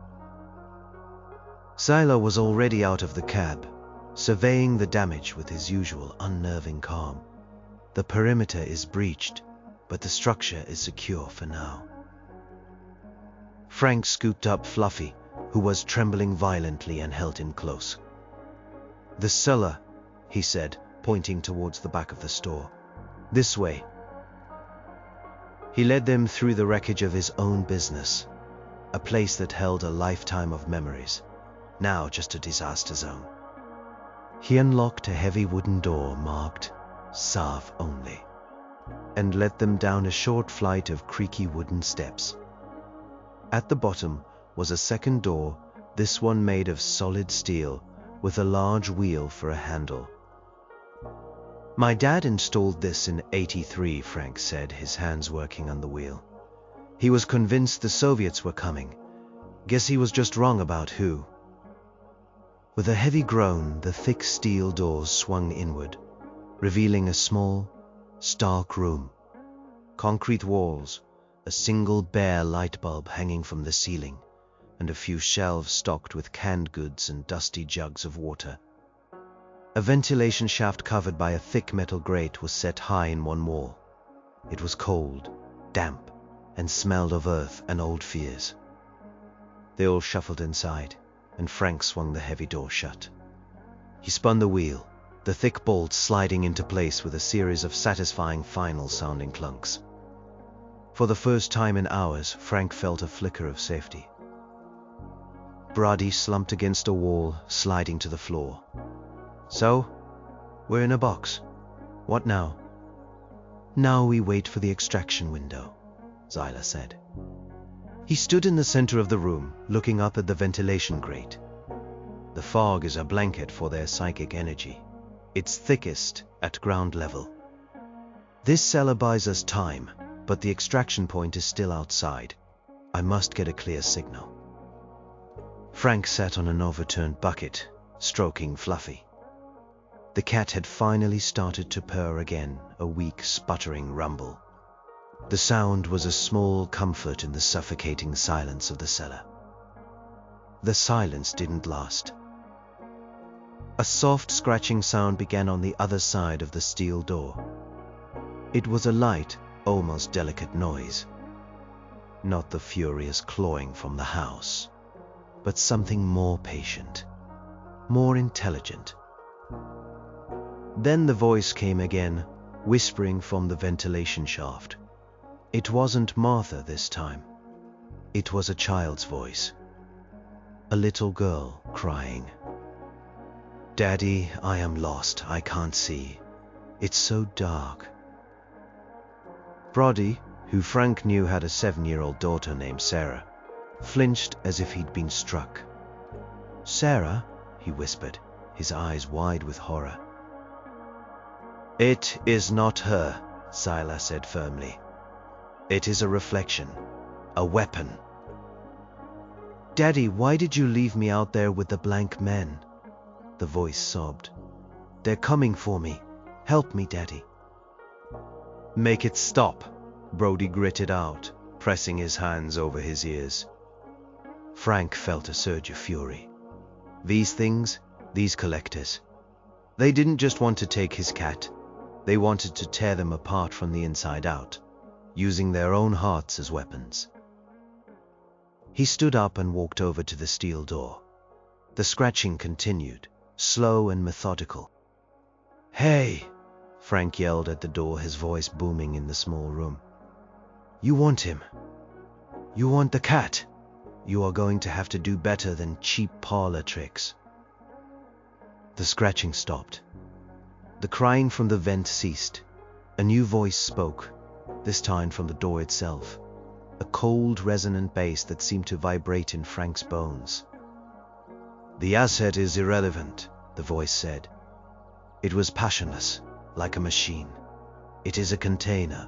Zyla was already out of the cab, surveying the damage with his usual unnerving calm. "The perimeter is breached," but the structure is secure for now. Frank scooped up Fluffy, who was trembling violently, and held him close. "The cellar," he said, pointing towards the back of the store. "This way." He led them through the wreckage of his own business, a place that held a lifetime of memories, now just a disaster zone. He unlocked a heavy wooden door marked "Serve Only" and led them down a short flight of creaky wooden steps. At the bottom was a second door, this one made of solid steel with a large wheel for a handle. "My dad installed this in '83, Frank said, his hands working on the wheel. "He was convinced the Soviets were coming. Guess he was just wrong about who." With a heavy groan, the thick steel doors swung inward, revealing a small, stark room. Concrete walls, a single bare light bulb hanging from the ceiling, and a few shelves stocked with canned goods and dusty jugs of water. A ventilation shaft covered by a thick metal grate was set high in one wall. It was cold, damp, and smelled of earth and old fears. They all shuffled inside, and Frank swung the heavy door shut. He spun the wheel, the thick bolts sliding into place with a series of satisfying final-sounding clunks. For the first time in hours, Frank felt a flicker of safety. Brody slumped against a wall, sliding to the floor. "So, we're in a box. What now?" "Now we wait for the extraction window," Zyla said. He stood in the center of the room, looking up at the ventilation grate. The fog is a blanket for their psychic energy. It's thickest at ground level. "This cellar buys us time, but the extraction point is still outside. I must get a clear signal." Frank sat on an overturned bucket, stroking Fluffy. The cat had finally started to purr again, a weak, sputtering rumble. The sound was a small comfort in the suffocating silence of the cellar. The silence didn't last. A soft scratching sound began on the other side of the steel door. It was a light, almost delicate noise. Not the furious clawing from the house, but something more patient, more intelligent. Then the voice came again, whispering from the ventilation shaft. It wasn't Martha this time. It was a child's voice. A little girl crying. "Daddy, I am lost. I can't see. It's so dark." Brody, who Frank knew had a 7-year-old daughter named Sarah, flinched as if he'd been struck. "Sarah?" he whispered, his eyes wide with horror. "It is not her," Zyla said firmly. "It is a reflection, a weapon." "Daddy, why did you leave me out there with the blank men?" The voice sobbed. "They're coming for me. Help me, Daddy." "Make it stop," Brody gritted out, pressing his hands over his ears. Frank felt a surge of fury. These things, these collectors, they didn't just want to take his cat. They wanted to tear them apart from the inside out, using their own hearts as weapons. He stood up and walked over to the steel door. The scratching continued, slow and methodical. "Hey!" Frank yelled at the door, his voice booming in the small room. "You want him. You want the cat. You are going to have to do better than cheap parlor tricks." The scratching stopped. The crying from the vent ceased. A new voice spoke, this time from the door itself, a cold, resonant bass that seemed to vibrate in Frank's bones. "The asset is irrelevant," the voice said. It was passionless, like a machine. "It is a container.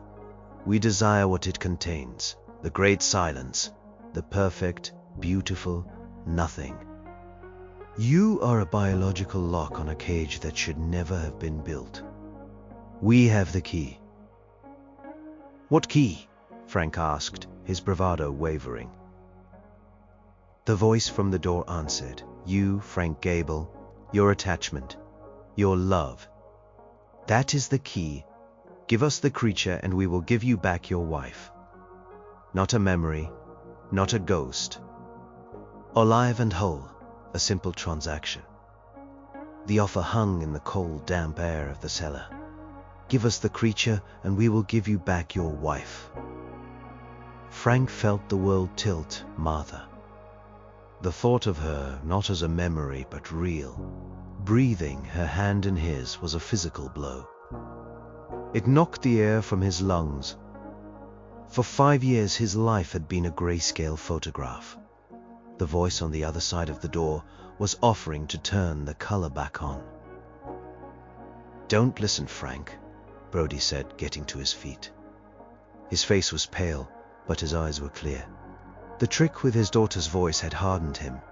We desire what it contains, the great silence, the perfect, beautiful nothing. You are a biological lock on a cage that should never have been built. We have the key." "What key?" Frank asked, his bravado wavering. The voice from the door answered. "You, Frank Gable, your attachment, your love. That is the key. Give us the creature and we will give you back your wife. Not a memory, not a ghost. Alive and whole, a simple transaction. The offer hung in the cold, damp air of the cellar. Give us the creature and we will give you back your wife. Frank felt the world tilt. Martha. The thought of her, not as a memory but real, breathing her hand in his, was a physical blow. It knocked the air from his lungs. For 5 years his life had been a grayscale photograph. The voice on the other side of the door was offering to turn the color back on. "Don't listen, Frank," Brody said, getting to his feet. His face was pale, but his eyes were clear. The trick with his daughter's voice had hardened him.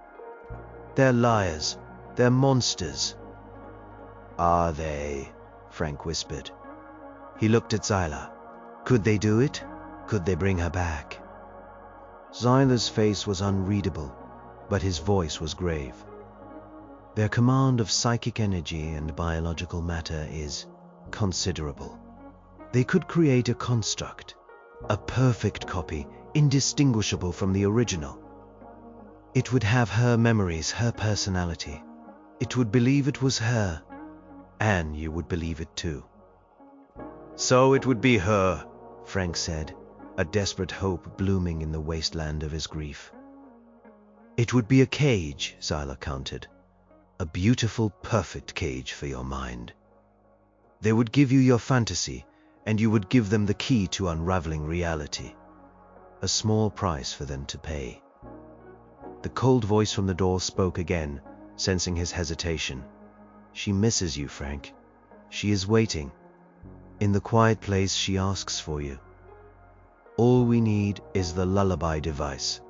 "They're liars. They're monsters." "Are they?" Frank whispered. He looked at Zyla. Could they do it? Could they bring her back? Zyla's face was unreadable, but his voice was grave. Their command of psychic energy and biological matter is considerable. They could create a construct, a perfect copy, indistinguishable from the original. It would have her memories, her personality. It would believe it was her, and you would believe it too. "So it would be her," Frank said, a desperate hope blooming in the wasteland of his grief. "It would be a cage," Zyla countered. "A beautiful, perfect cage for your mind. They would give you your fantasy, and you would give them the key to unraveling reality. A small price for them to pay." The cold voice from the door spoke again, sensing his hesitation. "She misses you, Frank. She is waiting. In the quiet place she asks for you. All we need is the lullaby device."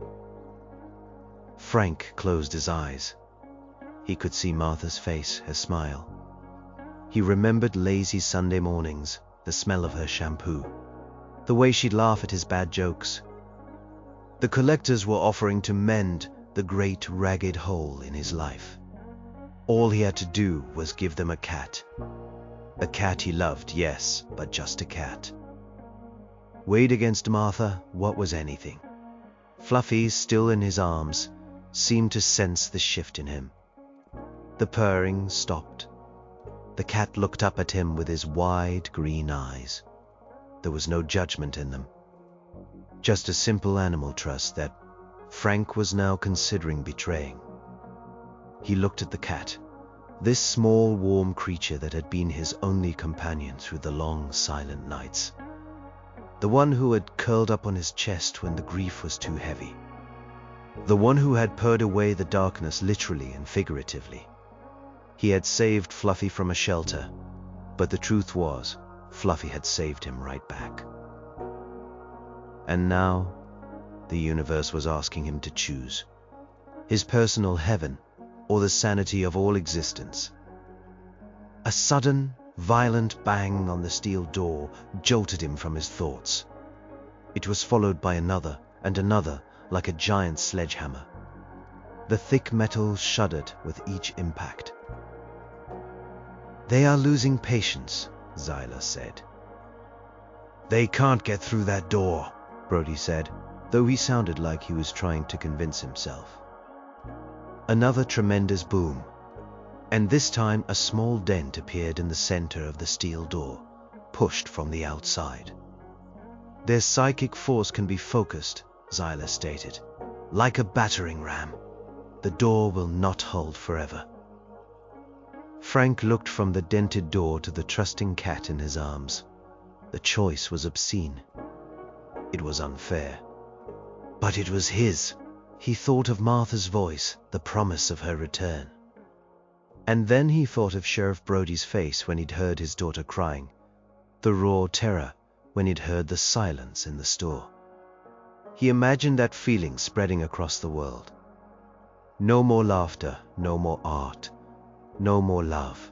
Frank closed his eyes. He could see Martha's face, her smile. He remembered lazy Sunday mornings, the smell of her shampoo, the way she'd laugh at his bad jokes. The collectors were offering to mend the great ragged hole in his life. All he had to do was give them a cat. A cat he loved, yes, but just a cat. Weighed against Martha, what was anything? Fluffy, still in his arms, seemed to sense the shift in him. The purring stopped. The cat looked up at him with his wide green eyes. There was no judgment in them. Just a simple animal trust that Frank was now considering betraying. He looked at the cat, this small, warm creature that had been his only companion through the long, silent nights. The one who had curled up on his chest when the grief was too heavy. The one who had purred away the darkness literally and figuratively. He had saved Fluffy from a shelter, but the truth was, Fluffy had saved him right back. And now, the universe was asking him to choose. His personal heaven, or the sanity of all existence. A sudden, violent bang on the steel door jolted him from his thoughts. It was followed by another and another, like a giant sledgehammer. The thick metal shuddered with each impact. "They are losing patience," Zyla said. "They can't get through that door," Brody said, though he sounded like he was trying to convince himself. Another tremendous boom, and this time a small dent appeared in the center of the steel door, pushed from the outside. "Their psychic force can be focused," Zyla stated, "like a battering ram. The door will not hold forever." Frank looked from the dented door to the trusting cat in his arms. The choice was obscene. It was unfair. But it was his. He thought of Martha's voice, the promise of her return. And then he thought of Sheriff Brody's face when he'd heard his daughter crying, the raw terror when he'd heard the silence in the store. He imagined that feeling spreading across the world. No more laughter, no more art, no more love.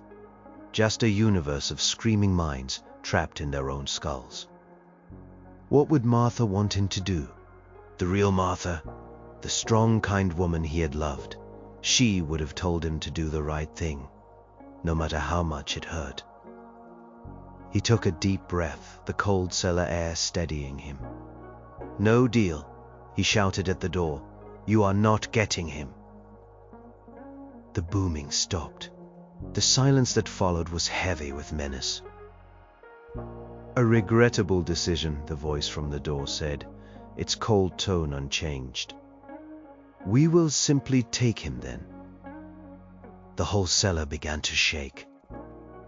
Just a universe of screaming minds trapped in their own skulls. What would Martha want him to do? The real Martha? The strong, kind woman he had loved. She would have told him to do the right thing, no matter how much it hurt. He took a deep breath, the cold cellar air steadying him. "No deal," he shouted at the door. "You are not getting him." The booming stopped. The silence that followed was heavy with menace. "A regrettable decision," the voice from the door said, its cold tone unchanged. "We will simply take him then." The whole cellar began to shake.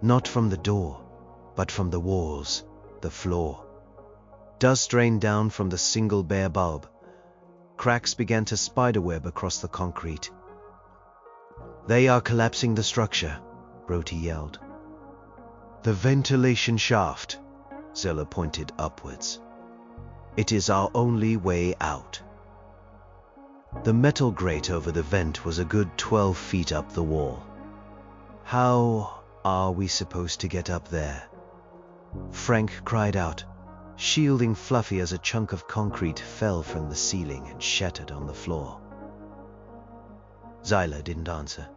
Not from the door, but from the walls, the floor. Dust rained down from the single bare bulb. Cracks began to spiderweb across the concrete. "They are collapsing the structure," Brody yelled. "The ventilation shaft," Zeller pointed upwards. "It is our only way out." The metal grate over the vent was a good 12 feet up the wall. "How are we supposed to get up there?" Frank cried out, shielding Fluffy as a chunk of concrete fell from the ceiling and shattered on the floor. Zyla didn't answer.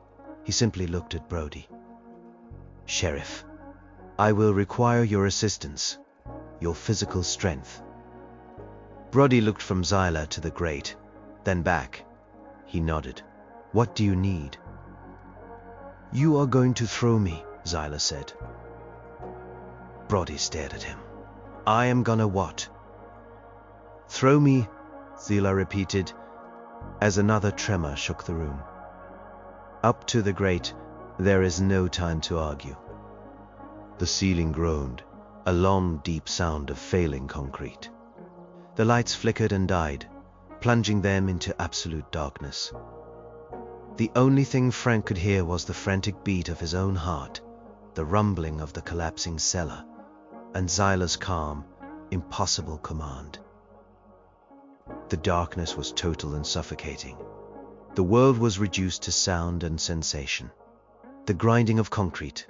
He simply looked at Brody. "Sheriff, I will require your assistance, your physical strength." Brody looked from Zyla to the grate, then back. He nodded. "What do you need?" "You are going to throw me," Zyla said. Brody stared at him. "I am gonna what?" "Throw me," Zyla repeated, as another tremor shook the room. "Up to the grate. There is no time to argue." The ceiling groaned, a long, deep sound of failing concrete. The lights flickered and died, plunging them into absolute darkness. The only thing Frank could hear was the frantic beat of his own heart, the rumbling of the collapsing cellar, and Zyla's calm, impossible command. The darkness was total and suffocating. The world was reduced to sound and sensation. The grinding of concrete,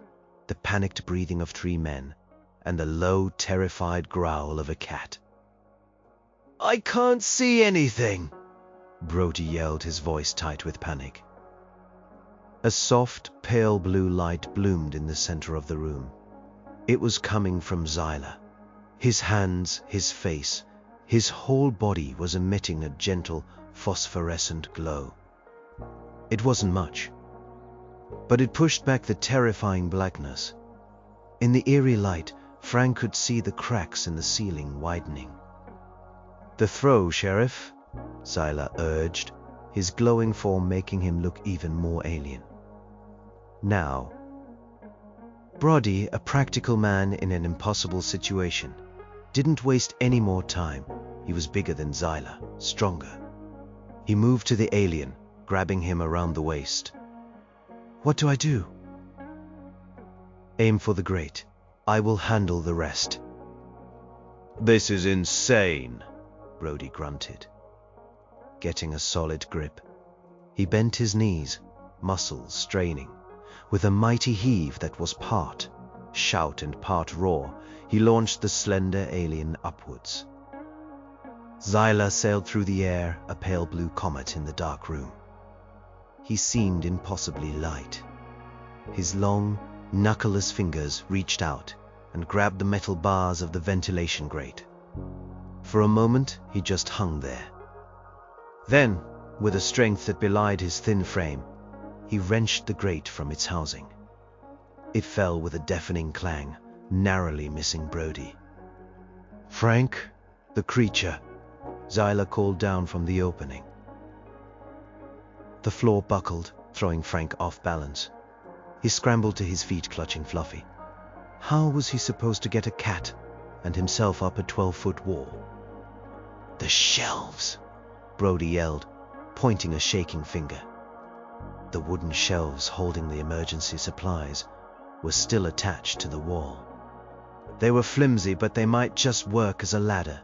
the panicked breathing of 3 men, and the low, terrified growl of a cat. "I can't see anything," Brody yelled, his voice tight with panic. A soft, pale blue light bloomed in the center of the room. It was coming from Zyla. His hands, his face, his whole body was emitting a gentle, phosphorescent glow. It wasn't much, but it pushed back the terrifying blackness. In the eerie light, Frank could see the cracks in the ceiling widening. "The throw, Sheriff," Zyla urged, his glowing form making him look even more alien. "Now." Brody, a practical man in an impossible situation, didn't waste any more time. He was bigger than Zyla, stronger. He moved to the alien, grabbing him around the waist. "What do I do?" "Aim for the grate. I will handle the rest." "This is insane," Brody grunted. Getting a solid grip, he bent his knees, muscles straining. With a mighty heave that was part shout and part roar, he launched the slender alien upwards. Zyla sailed through the air, a pale blue comet in the dark room. He seemed impossibly light. His long, knuckleless fingers reached out and grabbed the metal bars of the ventilation grate. For a moment, he just hung there. Then, with a strength that belied his thin frame, he wrenched the grate from its housing. It fell with a deafening clang, narrowly missing Brody. "Frank, the creature," Zyla called down from the opening. The floor buckled, throwing Frank off balance. He scrambled to his feet, clutching Fluffy. How was he supposed to get a cat and himself up a 12-foot wall? "The shelves!" Brody yelled, pointing a shaking finger. The wooden shelves holding the emergency supplies were still attached to the wall. They were flimsy, but they might just work as a ladder.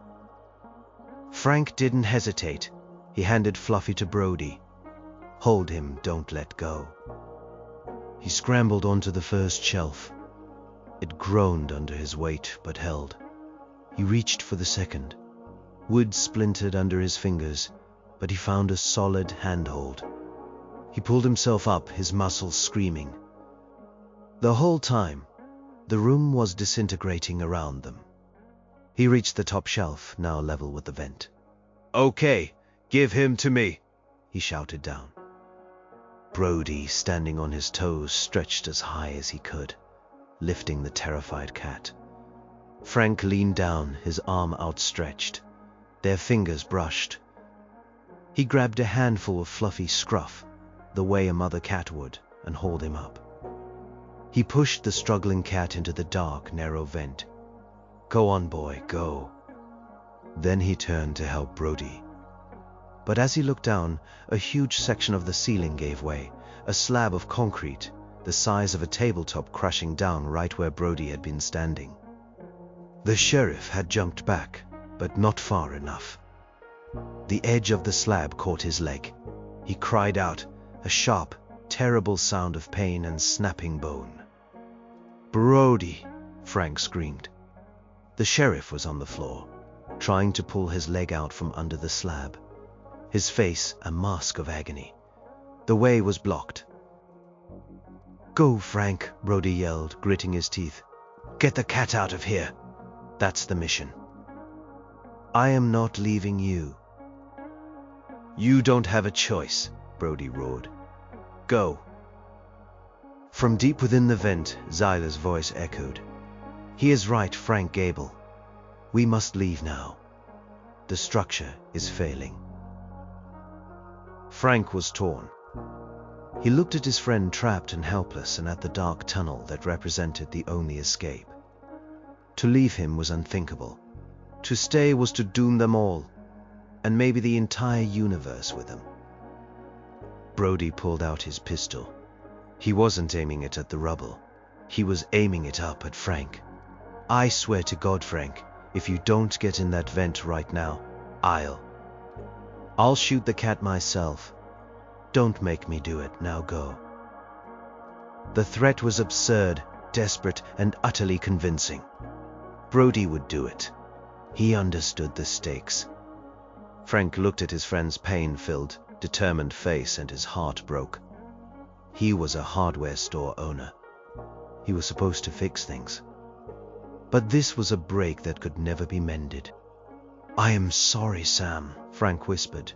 Frank didn't hesitate. He handed Fluffy to Brody. "Hold him, don't let go." He scrambled onto the first shelf. It groaned under his weight, but held. He reached for the second. Wood splintered under his fingers, but he found a solid handhold. He pulled himself up, his muscles screaming. The whole time, The room was disintegrating around them. He reached the top shelf, now level with the vent. "Okay, give him to me," he shouted down. Brody, standing on his toes, stretched as high as he could, lifting the terrified cat. Frank leaned down, his arm outstretched. Their fingers brushed. He grabbed a handful of fluffy scruff, the way a mother cat would, and hauled him up. He pushed the struggling cat into the dark, narrow vent. "Go on, boy, go." Then he turned to help Brody. But as he looked down, a huge section of the ceiling gave way, a slab of concrete, the size of a tabletop, crashing down right where Brody had been standing. The sheriff had jumped back, but not far enough. The edge of the slab caught his leg. He cried out, a sharp, terrible sound of pain and snapping bone. "Brody!" Frank screamed. The sheriff was on the floor, trying to pull his leg out from under the slab, his face a mask of agony. The way was blocked. "Go, Frank," Brody yelled, gritting his teeth. "Get the cat out of here. That's the mission. I am not leaving you." "You don't have a choice," Brody roared. "Go." From deep within the vent, Zyla's voice echoed. "He is right, Frank Gable. We must leave now. The structure is failing." Frank was torn. He looked at his friend trapped and helpless, and at the dark tunnel that represented the only escape. To leave him was unthinkable. To stay was to doom them all, and maybe the entire universe with them. Brody pulled out his pistol. He wasn't aiming it at the rubble. He was aiming it up at Frank. "I swear to God, Frank, if you don't get in that vent right now, I'll shoot the cat myself. Don't make me do it. Now go." The threat was absurd, desperate, and utterly convincing. Brody would do it. He understood the stakes. Frank looked at his friend's pain-filled, determined face, and his heart broke. He was a hardware store owner. He was supposed to fix things. But this was a break that could never be mended. "I am sorry, Sam," Frank whispered.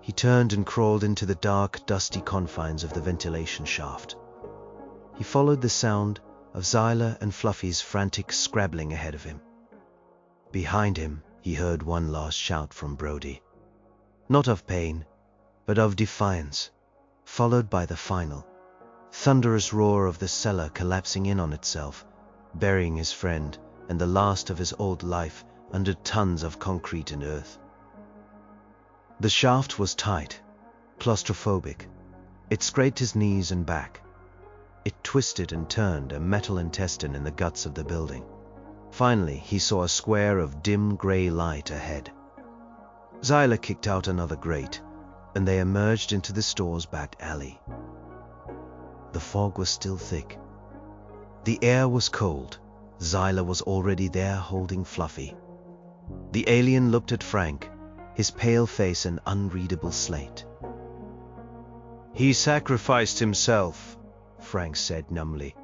He turned and crawled into the dark, dusty confines of the ventilation shaft. He followed the sound of Zyla and Fluffy's frantic scrabbling ahead of him. Behind him, he heard one last shout from Brody. Not of pain, but of defiance, followed by the final, thunderous roar of the cellar collapsing in on itself, burying his friend and the last of his old life under tons of concrete and earth. The shaft was tight, claustrophobic. It scraped his knees and back. It twisted and turned, a metal intestine in the guts of the building. Finally, he saw a square of dim gray light ahead. Zyla kicked out another grate, and they emerged into the store's back alley. The fog was still thick. The air was cold. Zyla was already there holding Fluffy. The alien looked at Frank, his pale face an unreadable slate. "He sacrificed himself," Frank said numbly.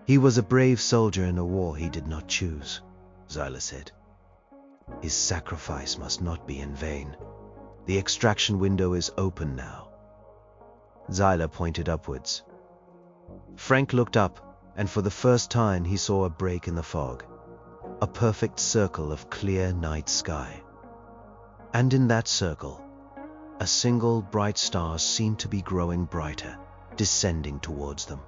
"He was a brave soldier in a war he did not choose," Zyla said. "His sacrifice must not be in vain. The extraction window is open now." Zyla pointed upwards. Frank looked up, and for the first time he saw a break in the fog, a perfect circle of clear night sky. And in that circle, a single bright star seemed to be growing brighter, descending towards them.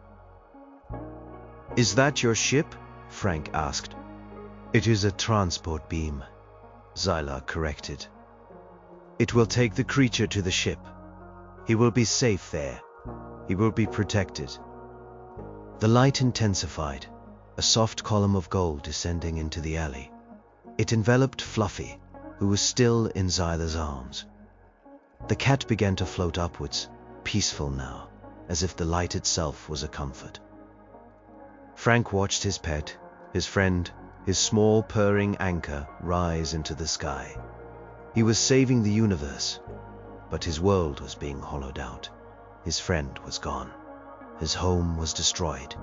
"Is that your ship?" Frank asked. "It is a transport beam," Zyla corrected. "It will take the creature to the ship. He will be safe there. He will be protected." The light intensified, a soft column of gold descending into the alley. It enveloped Fluffy, who was still in Zyla's arms. The cat began to float upwards, peaceful now, as if the light itself was a comfort. Frank watched his pet, his friend, his small purring anchor rise into the sky. He was saving the universe, but his world was being hollowed out. His friend was gone. His home was destroyed.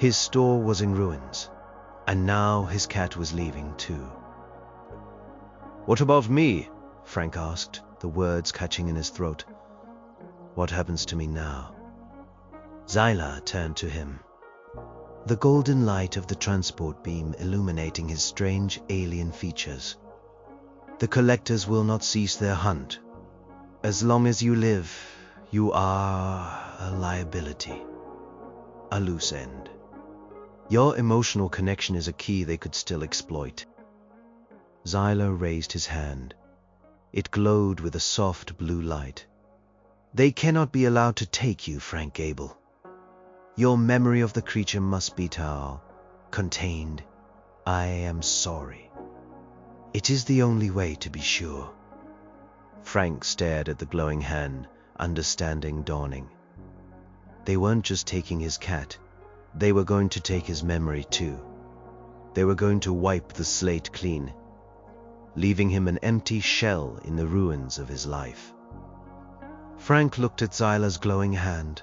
His store was in ruins, and now his cat was leaving too. "What about me?" Frank asked, the words catching in his throat. "What happens to me now?" Zyla turned to him, the golden light of the transport beam illuminating his strange alien features. "The collectors will not cease their hunt. As long as you live, you are a liability, a loose end. Your emotional connection is a key they could still exploit." Zyla raised his hand. It glowed with a soft blue light. "They cannot be allowed to take you, Frank Gable. Your memory of the creature must be contained. I am sorry. It is the only way to be sure." Frank stared at the glowing hand, understanding dawning. They weren't just taking his cat. They were going to take his memory too. They were going to wipe the slate clean, leaving him an empty shell in the ruins of his life. Frank looked at Zyla's glowing hand,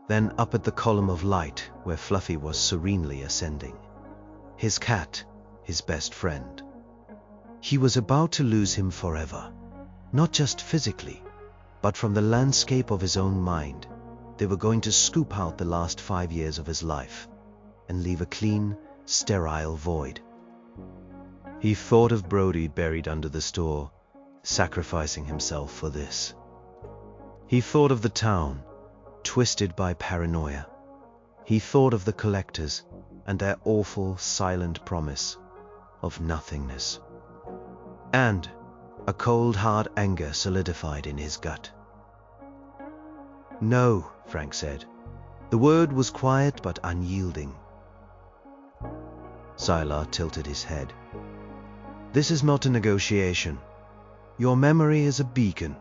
then up at the column of light where Fluffy was serenely ascending. His cat, his best friend. He was about to lose him forever, not just physically, but from the landscape of his own mind. They were going to scoop out the last 5 years of his life and leave a clean, sterile void. He thought of Brody buried under the store, sacrificing himself for this. He thought of the town, twisted by paranoia. He thought of the collectors and their awful, silent promise of nothingness. And a cold, hard anger solidified in his gut. "No," Frank said. The word was quiet but unyielding. Zyla tilted his head. "This is not a negotiation. Your memory is a beacon.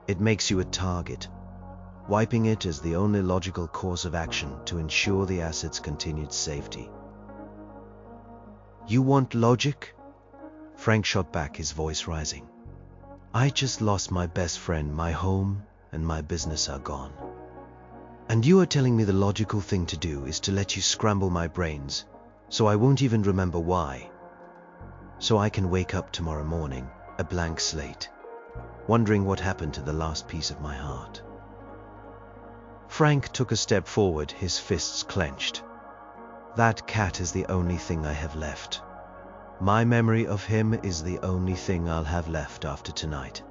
It makes you a target. Wiping it is the only logical course of action to ensure the asset's continued safety." "You want logic?" Frank shot back, his voice rising. "I just lost my best friend, my home, and my business are gone. And you are telling me the logical thing to do is to let you scramble my brains, so I won't even remember why. So I can wake up tomorrow morning, a blank slate, wondering what happened to the last piece of my heart." Frank took a step forward, his fists clenched. "That cat is the only thing I have left. My memory of him is the only thing I'll have left after tonight.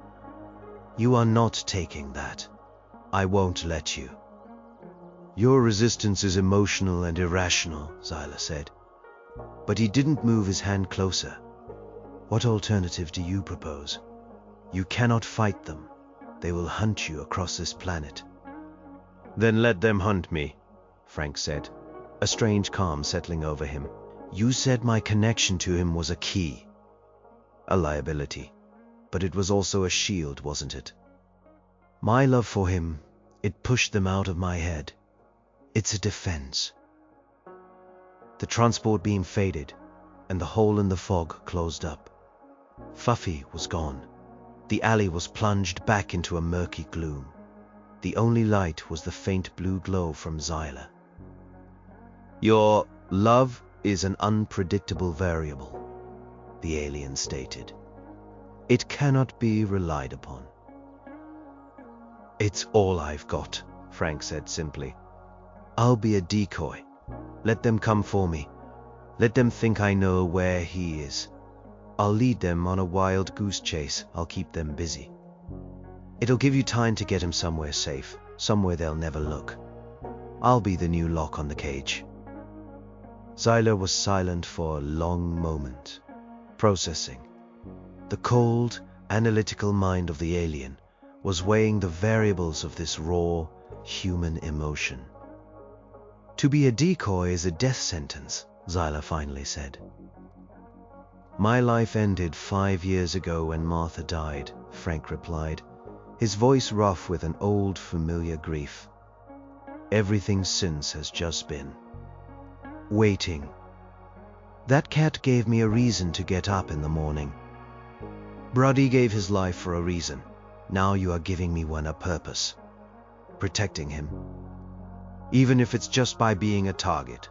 You are not taking that. I won't let you." "Your resistance is emotional and irrational," Zyla said. But he didn't move his hand closer. "What alternative do you propose? You cannot fight them. They will hunt you across this planet." "Then let them hunt me," Frank said, a strange calm settling over him. "You said my connection to him was a key. A liability. But it was also a shield, wasn't it? My love for him, it pushed them out of my head. It's a defense." The transport beam faded, and the hole in the fog closed up. Fluffy was gone. The alley was plunged back into a murky gloom. The only light was the faint blue glow from Zyla. "Your love is an unpredictable variable," the alien stated. "It cannot be relied upon." "It's all I've got," Frank said simply. "I'll be a decoy. Let them come for me. Let them think I know where he is. I'll lead them on a wild goose chase. I'll keep them busy. It'll give you time to get him somewhere safe, somewhere they'll never look. I'll be the new lock on the cage." Zyla was silent for a long moment, processing. The cold, analytical mind of the alien was weighing the variables of this raw, human emotion. "To be a decoy is a death sentence," Zyla finally said. "My life ended 5 years ago when Martha died," Frank replied, his voice rough with an old, familiar grief. "Everything since has just been waiting. That cat gave me a reason to get up in the morning. Brody gave his life for a reason. Now you are giving me one, a purpose. Protecting him. Even if it's just by being a target,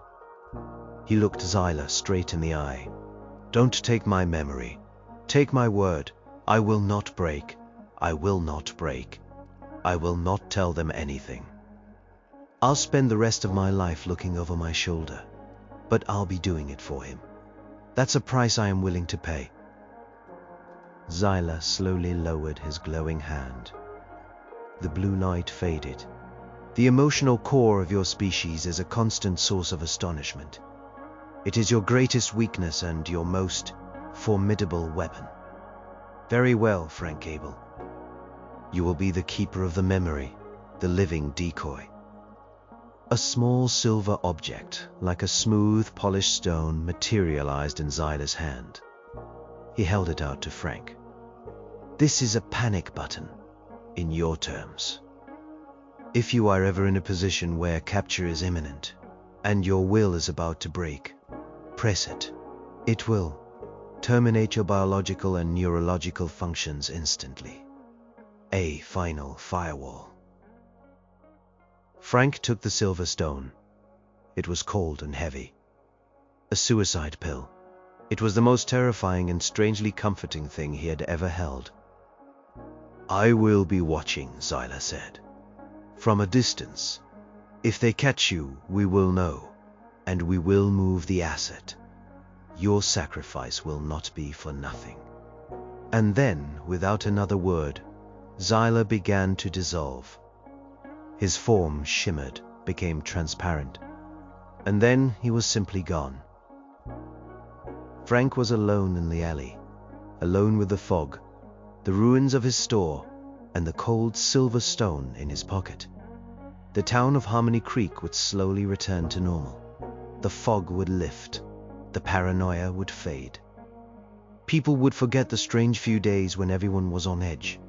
He looked Zyla straight in the eye. "Don't take my memory. Take my word. I will not break. I will not break. I will not tell them anything. I'll spend the rest of my life looking over my shoulder, but I'll be doing it for him. That's a price I am willing to pay." Zyla slowly lowered his glowing hand. The blue light faded. "The emotional core of your species is a constant source of astonishment. It is your greatest weakness and your most formidable weapon. Very well, Frank Gable. You will be the keeper of the memory, the living decoy." A small silver object, like a smooth, polished stone, materialized in Zyla's hand. He held it out to Frank. "This is a panic button, in your terms. If you are ever in a position where capture is imminent, and your will is about to break, press it. It will terminate your biological and neurological functions instantly. A final firewall." Frank took the silver stone. It was cold and heavy. A suicide pill. It was the most terrifying and strangely comforting thing he had ever held. "I will be watching," Zyla said. "From a distance. If they catch you, we will know, and we will move the asset. Your sacrifice will not be for nothing." And then, without another word, Zyla began to dissolve. His form shimmered, became transparent, and then he was simply gone. Frank was alone in the alley, alone with the fog, the ruins of his store, and the cold silver stone in his pocket. The town of Harmony Creek would slowly return to normal. The fog would lift. The paranoia would fade. People would forget the strange few days when everyone was on edge.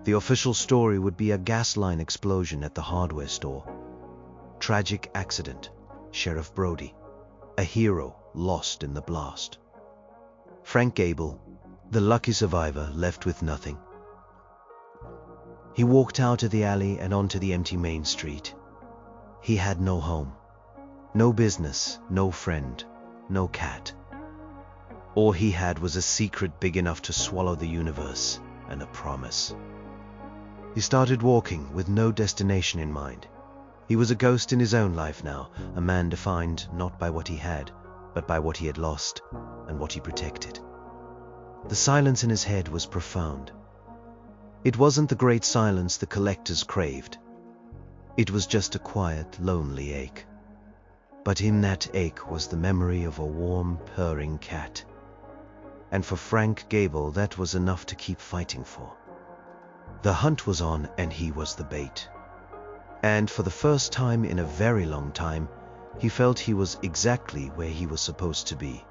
The official story would be a gas line explosion at the hardware store. Tragic accident, Sheriff Brody. A hero lost in the blast. Frank Gable, the lucky survivor, left with nothing. He walked out of the alley and onto the empty main street. He had no home, no business, no friend, no cat. All he had was a secret big enough to swallow the universe, and a promise. He started walking with no destination in mind. He was a ghost in his own life now, a man defined not by what he had, but by what he had lost and what he protected. The silence in his head was profound. It wasn't the great silence the collectors craved. It was just a quiet, lonely ache. But in that ache was the memory of a warm, purring cat. And for Frank Gable, that was enough to keep fighting for. The hunt was on, and he was the bait. And for the first time in a very long time, he felt he was exactly where he was supposed to be.